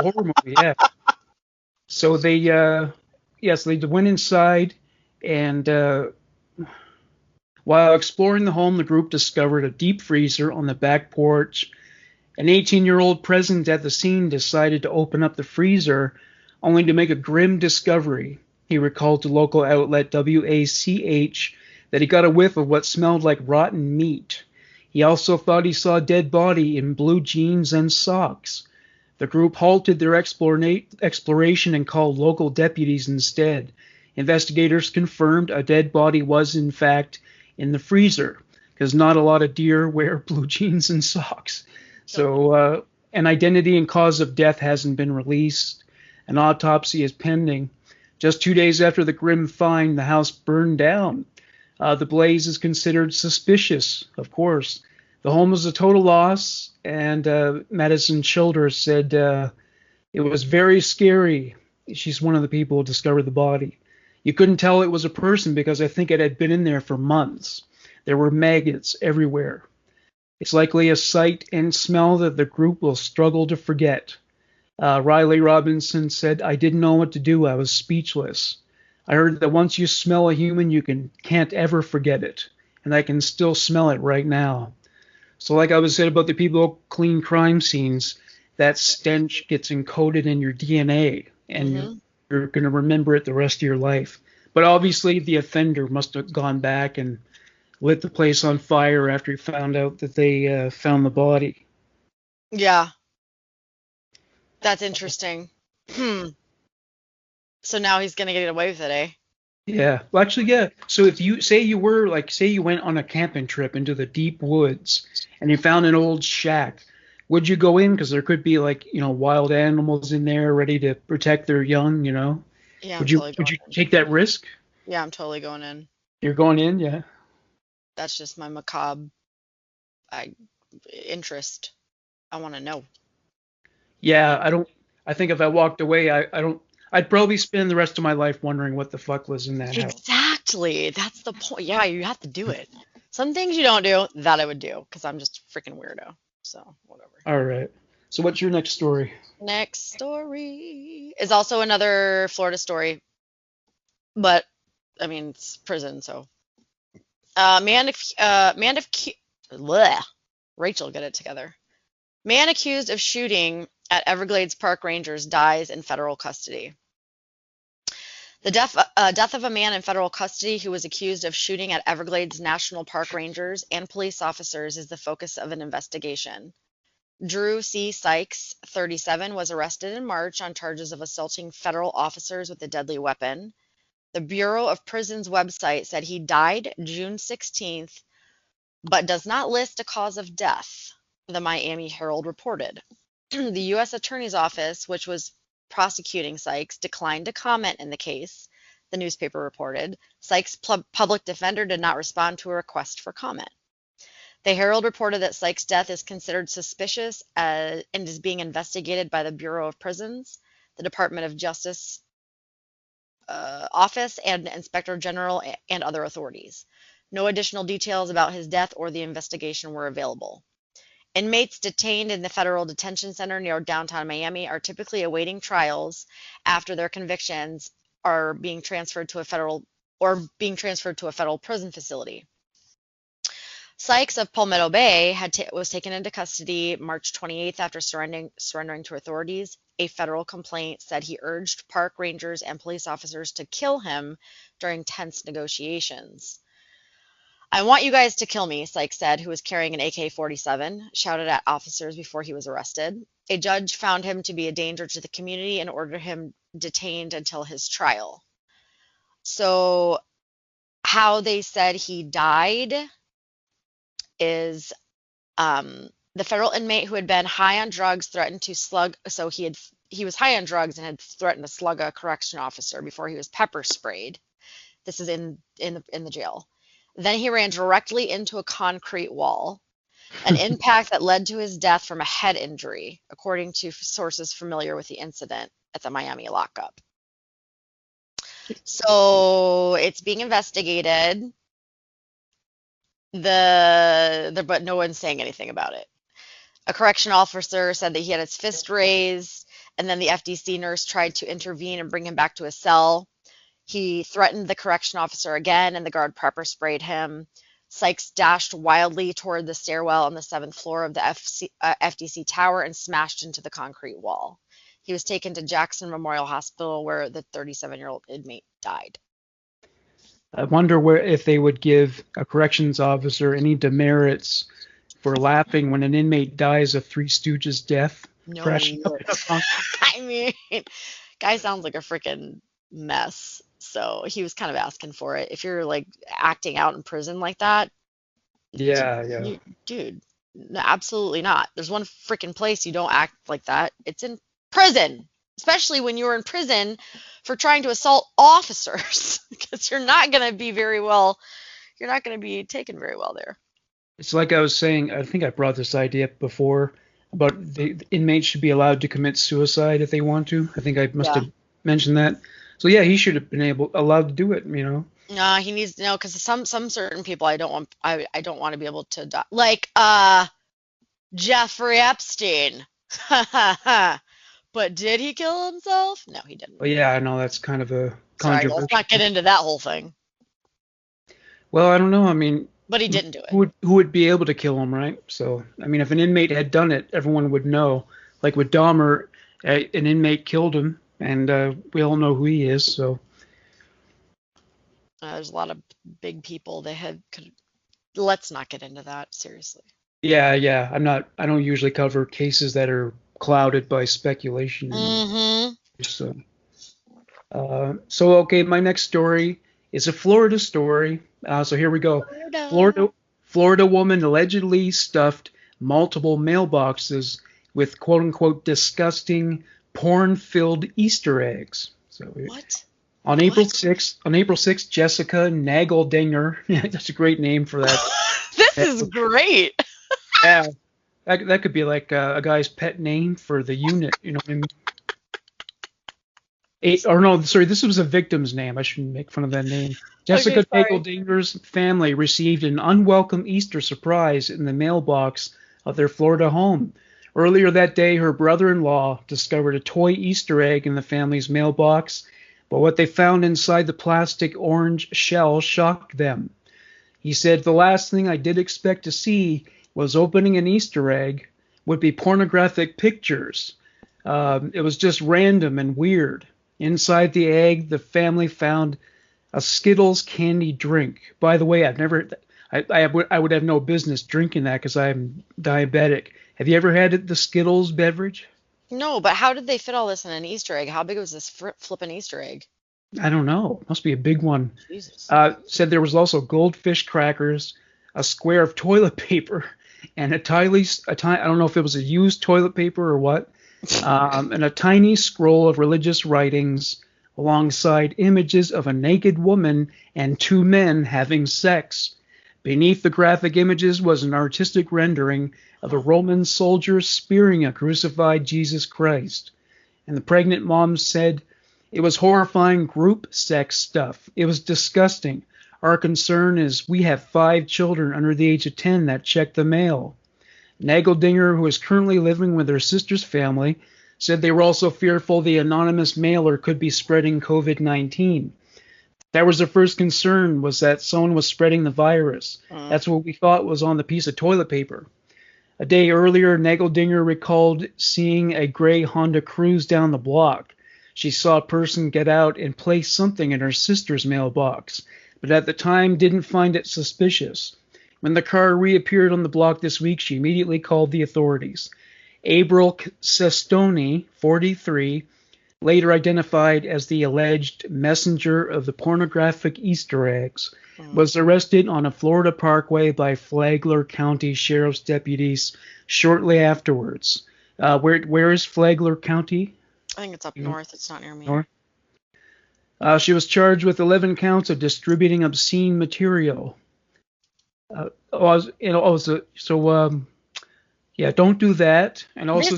horror movie, yeah. So they went inside, and while exploring the home, the group discovered a deep freezer on the back porch. An 18-year-old present at the scene decided to open up the freezer, only to make a grim discovery. He recalled to local outlet WACH that he got a whiff of what smelled like rotten meat. He also thought he saw a dead body in blue jeans and socks. The group halted their exploration and called local deputies instead. Investigators confirmed a dead body was, in fact, in the freezer, because not a lot of deer wear blue jeans and socks. So an identity and cause of death hasn't been released. An autopsy is pending. Just 2 days after the grim find, the house burned down. The blaze is considered suspicious, of course. The home was a total loss, and Madison Childers said it was very scary. She's one of the people who discovered the body. You couldn't tell it was a person because I think it had been in there for months. There were maggots everywhere. It's likely a sight and smell that the group will struggle to forget. Riley Robinson said, I didn't know what to do. I was speechless. I heard that once you smell a human, you can't ever forget it. And I can still smell it right now. So like I was said about the people who clean crime scenes, that stench gets encoded in your DNA, and you're going to remember it the rest of your life. But obviously the offender must have gone back and lit the place on fire after he found out that they found the body. Yeah. That's interesting. So now he's going to get away with it, eh? Yeah. Well, actually, yeah. So if you say you went on a camping trip into the deep woods and you found an old shack, would you go in? Because there could be wild animals in there ready to protect their young, Yeah, Would you take that risk? Yeah, I'm totally going in. You're going in, yeah. That's just my macabre interest. I want to know. Yeah, I think if I walked away, I'd probably spend the rest of my life wondering what the fuck was in that house. Exactly. That's the point. Yeah, you have to do it. Some things you don't do that I would do because I'm just a freaking weirdo. So, whatever. All right. So what's your next story? Next story is also another Florida story, but I mean, it's prison, so. Rachel, get it together. Man accused of shooting at Everglades Park Rangers dies in federal custody. The death of a man in federal custody who was accused of shooting at Everglades National Park Rangers and police officers is the focus of an investigation. Drew C. Sykes, 37, was arrested in March on charges of assaulting federal officers with a deadly weapon. The Bureau of Prisons website said he died June 16th, but does not list a cause of death, the Miami Herald reported. The U.S. Attorney's Office, which was prosecuting Sykes, declined to comment in the case, the newspaper reported. Sykes' public defender did not respond to a request for comment. The Herald reported that Sykes' death is considered suspicious and is being investigated by the Bureau of Prisons, the Department of Justice Office, and Inspector General and other authorities. No additional details about his death or the investigation were available. Inmates detained in the federal detention center near downtown Miami are typically awaiting trials after their convictions are being transferred to a federal prison facility. Sykes of Palmetto Bay was taken into custody March 28th after surrendering to authorities. A federal complaint said he urged park rangers and police officers to kill him during tense negotiations. I want you guys to kill me, Sykes said, who was carrying an AK-47, shouted at officers before he was arrested. A judge found him to be a danger to the community and ordered him detained until his trial. So how they said he died is the federal inmate who had been high on drugs threatened to slug. So he was high on drugs and had threatened to slug a correction officer before he was pepper sprayed. This is in the jail. Then he ran directly into a concrete wall, an impact that led to his death from a head injury, according to sources familiar with the incident at the Miami lockup. So it's being investigated. But no one's saying anything about it. A correction officer said that he had his fist raised, and then the FDC nurse tried to intervene and bring him back to his cell. He threatened the correction officer again, and the guard pepper sprayed him. Sykes dashed wildly toward the stairwell on the 7th floor of the FDC tower and smashed into the concrete wall. He was taken to Jackson Memorial Hospital, where the 37-year-old inmate died. I wonder if they would give a corrections officer any demerits for laughing when an inmate dies of Three Stooges death. No. I mean, guy sounds like a freaking mess. So he was kind of asking for it. If you're like acting out in prison like that, dude, no, absolutely not. There's one freaking place you don't act like that. It's in prison. especially when you're in prison for trying to assault officers, because you're not going to be taken very well there. It's like I was saying, I think I brought this idea up before about the inmates should be allowed to commit suicide if they want to. I think I must have mentioned that. So yeah, he should have been allowed to do it, you know. No, he needs to know, because some certain people I don't want to be able to die. Like Jeffrey Epstein. But did he kill himself? No, he didn't. Well, yeah, I know that's kind of a Sorry, controversial. let's not get into that whole thing. Well, I don't know. I mean, but he didn't do it. Who would be able to kill him, right? So, I mean, if an inmate had done it, everyone would know. Like with Dahmer, an inmate killed him, and we all know who he is. So there's a lot of big people. Let's not get into that, seriously. Yeah. I don't usually cover cases that are clouded by speculation. Mm-hmm. So okay, my next story is a Florida story. So here we go. Florida woman allegedly stuffed multiple mailboxes with quote unquote disgusting porn-filled Easter eggs. So what? On April 6th, Jessica Nageldinger, that's a great name for that. This is great. Yeah, that could be like a guy's pet name for the unit, you know what I mean? This was a victim's name. I shouldn't make fun of that name. Jessica Nageldinger's family received an unwelcome Easter surprise in the mailbox of their Florida home. Earlier that day, her brother-in-law discovered a toy Easter egg in the family's mailbox, but what they found inside the plastic orange shell shocked them. He said, "The last thing I did expect to see was opening an Easter egg would be pornographic pictures. It was just random and weird. Inside the egg, the family found a Skittles candy drink. By the way, I would have no business drinking that because I'm diabetic. Have you ever had the Skittles beverage?" No, but how did they fit all this in an Easter egg? How big was this flippin' Easter egg? I don't know. Must be a big one. Jesus. Said there was also goldfish crackers, a square of toilet paper, and I don't know if it was a used toilet paper or what, and a tiny scroll of religious writings alongside images of a naked woman and two men having sex. Beneath the graphic images was an artistic rendering of a Roman soldier spearing a crucified Jesus Christ. And the pregnant mom said, "It was horrifying group sex stuff. It was disgusting. Our concern is we have 5 children under the age of 10 that check the mail." Nageldinger, who is currently living with her sister's family, said they were also fearful the anonymous mailer could be spreading COVID-19. That was their first concern, was that someone was spreading the virus. That's what we thought was on the piece of toilet paper. A day earlier, Nageldinger recalled seeing a gray Honda Cruise down the block. She saw a person get out and place something in her sister's mailbox, but at the time didn't find it suspicious. When the car reappeared on the block this week, she immediately called the authorities. April Sestoni, 43, later identified as the alleged messenger of the pornographic Easter eggs, was arrested on a Florida parkway by Flagler County Sheriff's deputies shortly afterwards. Where is Flagler County? I think it's up north. It's not near me. North. She was charged with 11 counts of distributing obscene material. Don't do that. And also,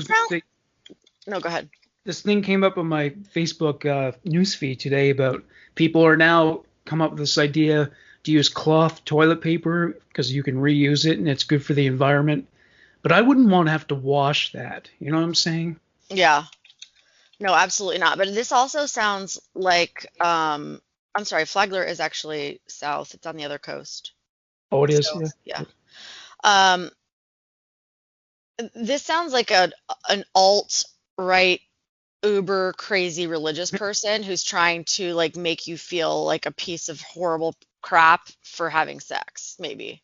no, go ahead. This thing came up on my Facebook newsfeed today about people are now come up with this idea to use cloth toilet paper because you can reuse it and it's good for the environment. But I wouldn't want to have to wash that. You know what I'm saying? Yeah. No, absolutely not. But this also sounds like, I'm sorry, Flagler is actually south. It's on the other coast. Oh, it is? So, yeah. This sounds like an alt-right, uber crazy religious person who's trying to like make you feel like a piece of horrible crap for having sex, maybe.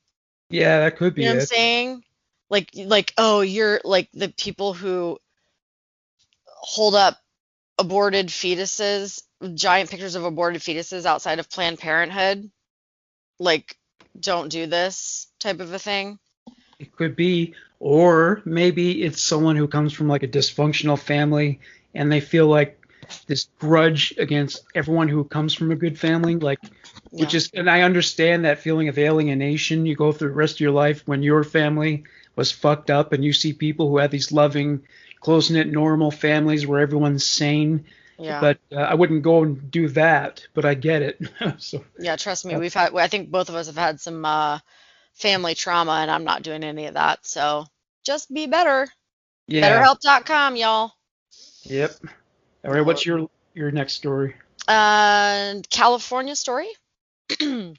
Yeah, that could be You know it. what I'm saying? Like, oh, you're like the people who hold up aborted fetuses, giant pictures of aborted fetuses outside of Planned Parenthood. Like, don't do this type of a thing. It could be, or maybe it's someone who comes from like a dysfunctional family and they feel like this grudge against everyone who comes from a good family, like, Yeah. and I understand that feeling of alienation you go through the rest of your life when your family was fucked up and you see people who have these loving, close-knit, normal families where everyone's sane. Yeah. But I wouldn't go and do that, but I get it. So, Yeah, trust me, I think both of us have had some family trauma, and I'm not doing any of that. So just be better. yeah. BetterHelp.com, y'all. Yep. All right, what's your next story? California story. Aiden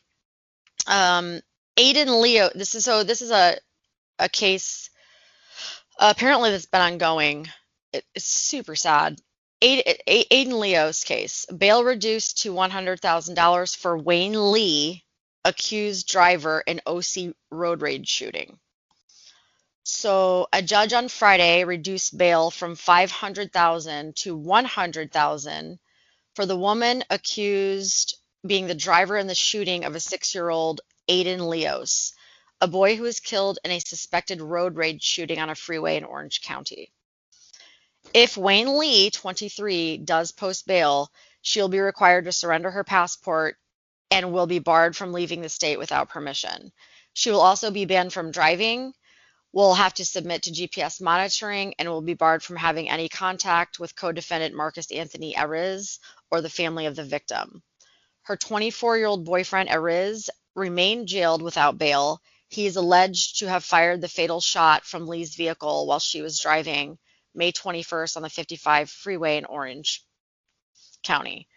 Leo. This is a case apparently that's been ongoing. It's super sad. Aiden Leo's case. Bail reduced to $100,000 for Wayne Lee, accused driver in OC road rage shooting. So a judge on Friday reduced bail from $500,000 to $100,000 for the woman accused being the driver in the shooting of a 6-year-old Aiden Leos, a boy who was killed in a suspected road rage shooting on a freeway in Orange County. If Wayne Lee, 23, does post bail, she'll be required to surrender her passport and will be barred from leaving the state without permission. She will also be banned from driving, will have to submit to GPS monitoring, and will be barred from having any contact with co-defendant Marcus Anthony Ariz or the family of the victim. Her 24-year-old boyfriend Ariz remained jailed without bail. He is alleged to have fired the fatal shot from Lee's vehicle while she was driving May 21st on the 55 freeway in Orange County.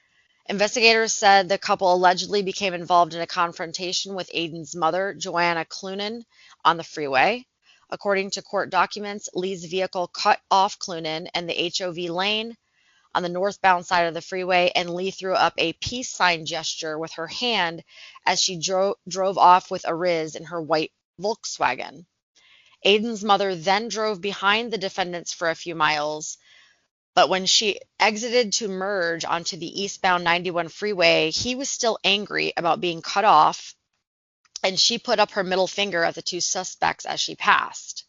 Investigators said the couple allegedly became involved in a confrontation with Aiden's mother, Joanna Clunan, on the freeway. According to court documents, Lee's vehicle cut off Clunan and the HOV lane on the northbound side of the freeway, and Lee threw up a peace sign gesture with her hand as she drove off with Ariz in her white Volkswagen. Aiden's mother then drove behind the defendants for a few miles, but when she exited to merge onto the eastbound 91 freeway, he was still angry about being cut off, and she put up her middle finger at the two suspects as she passed.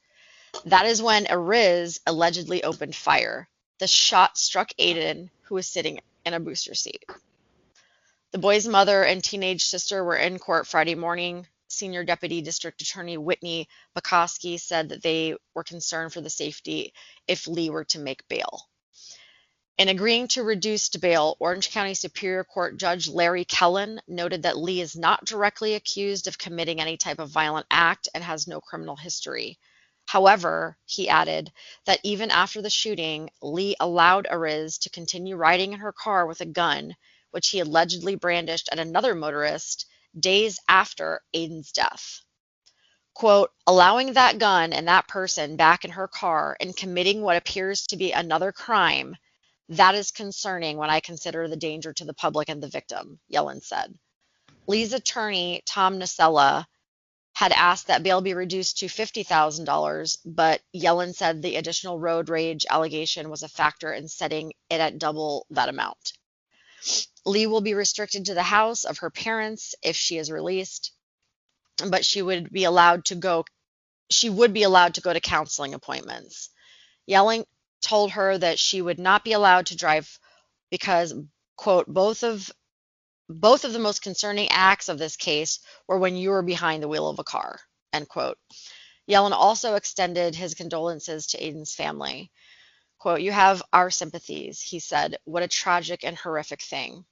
That is when Ariz allegedly opened fire. The shot struck Aiden, who was sitting in a booster seat. The boy's mother and teenage sister were in court Friday morning. Senior Deputy District Attorney Whitney Bukowski said that they were concerned for the safety if Lee were to make bail. In agreeing to reduced bail, Orange County Superior Court Judge Larry Kellen noted that Lee is not directly accused of committing any type of violent act and has no criminal history. However, he added that even after the shooting, Lee allowed Ariz to continue riding in her car with a gun, which he allegedly brandished at another motorist days after Aiden's death. Quote, allowing that gun and that person back in her car and committing what appears to be another crime, that is concerning when I consider the danger to the public and the victim, Yellen said. Lee's attorney, Tom Nacella, had asked that bail be reduced to $50,000, but Yellen said the additional road rage allegation was a factor in setting it at double that amount. Lee will be restricted to the house of her parents if she is released, but she would be allowed to go to counseling appointments. Yellen told her that she would not be allowed to drive because, quote, both of the most concerning acts of this case were when you were behind the wheel of a car, end quote. Yellen also extended his condolences to Aiden's family. Quote, you have our sympathies, he said. What a tragic and horrific thing.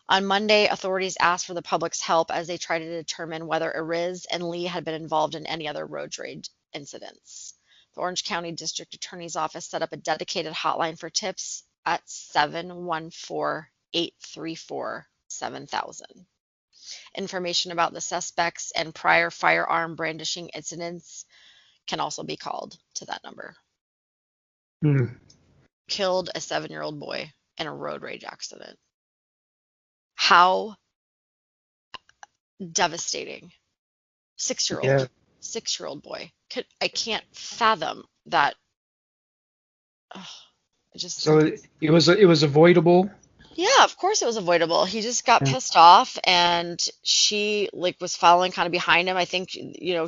On Monday, authorities asked for the public's help as they tried to determine whether Ariz and Lee had been involved in any other road rage incidents. The Orange County District Attorney's Office set up a dedicated hotline for tips at 714-834-7000. Information about the suspects and prior firearm brandishing incidents can also be called to that number. Killed a 7-year-old boy in a road rage accident. How devastating. 6-year-old. Yeah. 6-year-old boy. I can't fathom that. So it was avoidable. Yeah, of course it was avoidable. He just got pissed off, and she was following kind of behind him. I think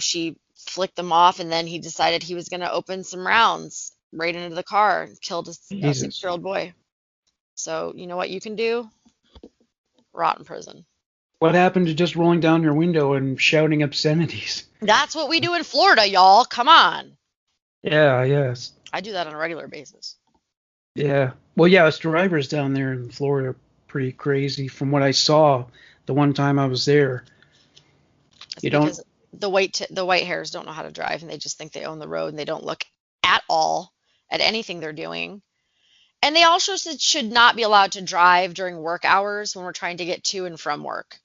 she flicked them off, and then he decided he was going to open some rounds. right into the car and killed a Jesus. 6-year-old boy. So you know what you can do? Rot in prison. What happened to just rolling down your window and shouting obscenities? That's what we do in Florida, y'all. Come on. Yeah, yes. I do that on a regular basis. Yeah. Well, yeah, us drivers down there in Florida are pretty crazy from what I saw the one time I was there. It's You don't. because the white hairs don't know how to drive, and they just think they own the road, and they don't look at all at anything they're doing. And they also should not be allowed to drive during work hours when we're trying to get to and from work.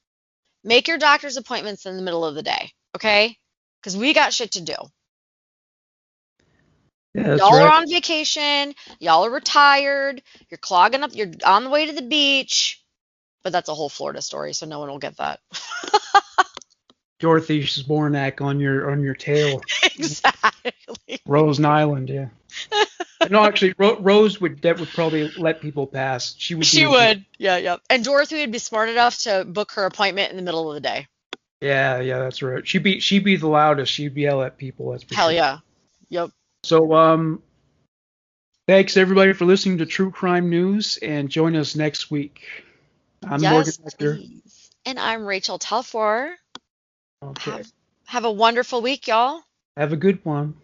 Make your doctor's appointments in the middle of the day, okay? Because we got shit to do. Yeah, that's Y'all are right. on vacation. Y'all are retired. You're clogging up. You're on the way to the beach. But that's a whole Florida story, so no one will get that. Dorothy Zbornak on your tail. Exactly. Rose Island, yeah. No, actually, Rose would probably let people pass. She would. She would. Yeah, yeah. And Dorothy would be smart enough to book her appointment in the middle of the day. Yeah, that's right. She'd be the loudest. She'd yell at people. That's for Hell sure. yeah. Yep. So, thanks everybody for listening to True Crime News, and join us next week. I'm Morgan Yes, Hector. please. And I'm Rachel Telfor. Okay. Have a wonderful week, y'all. Have a good one.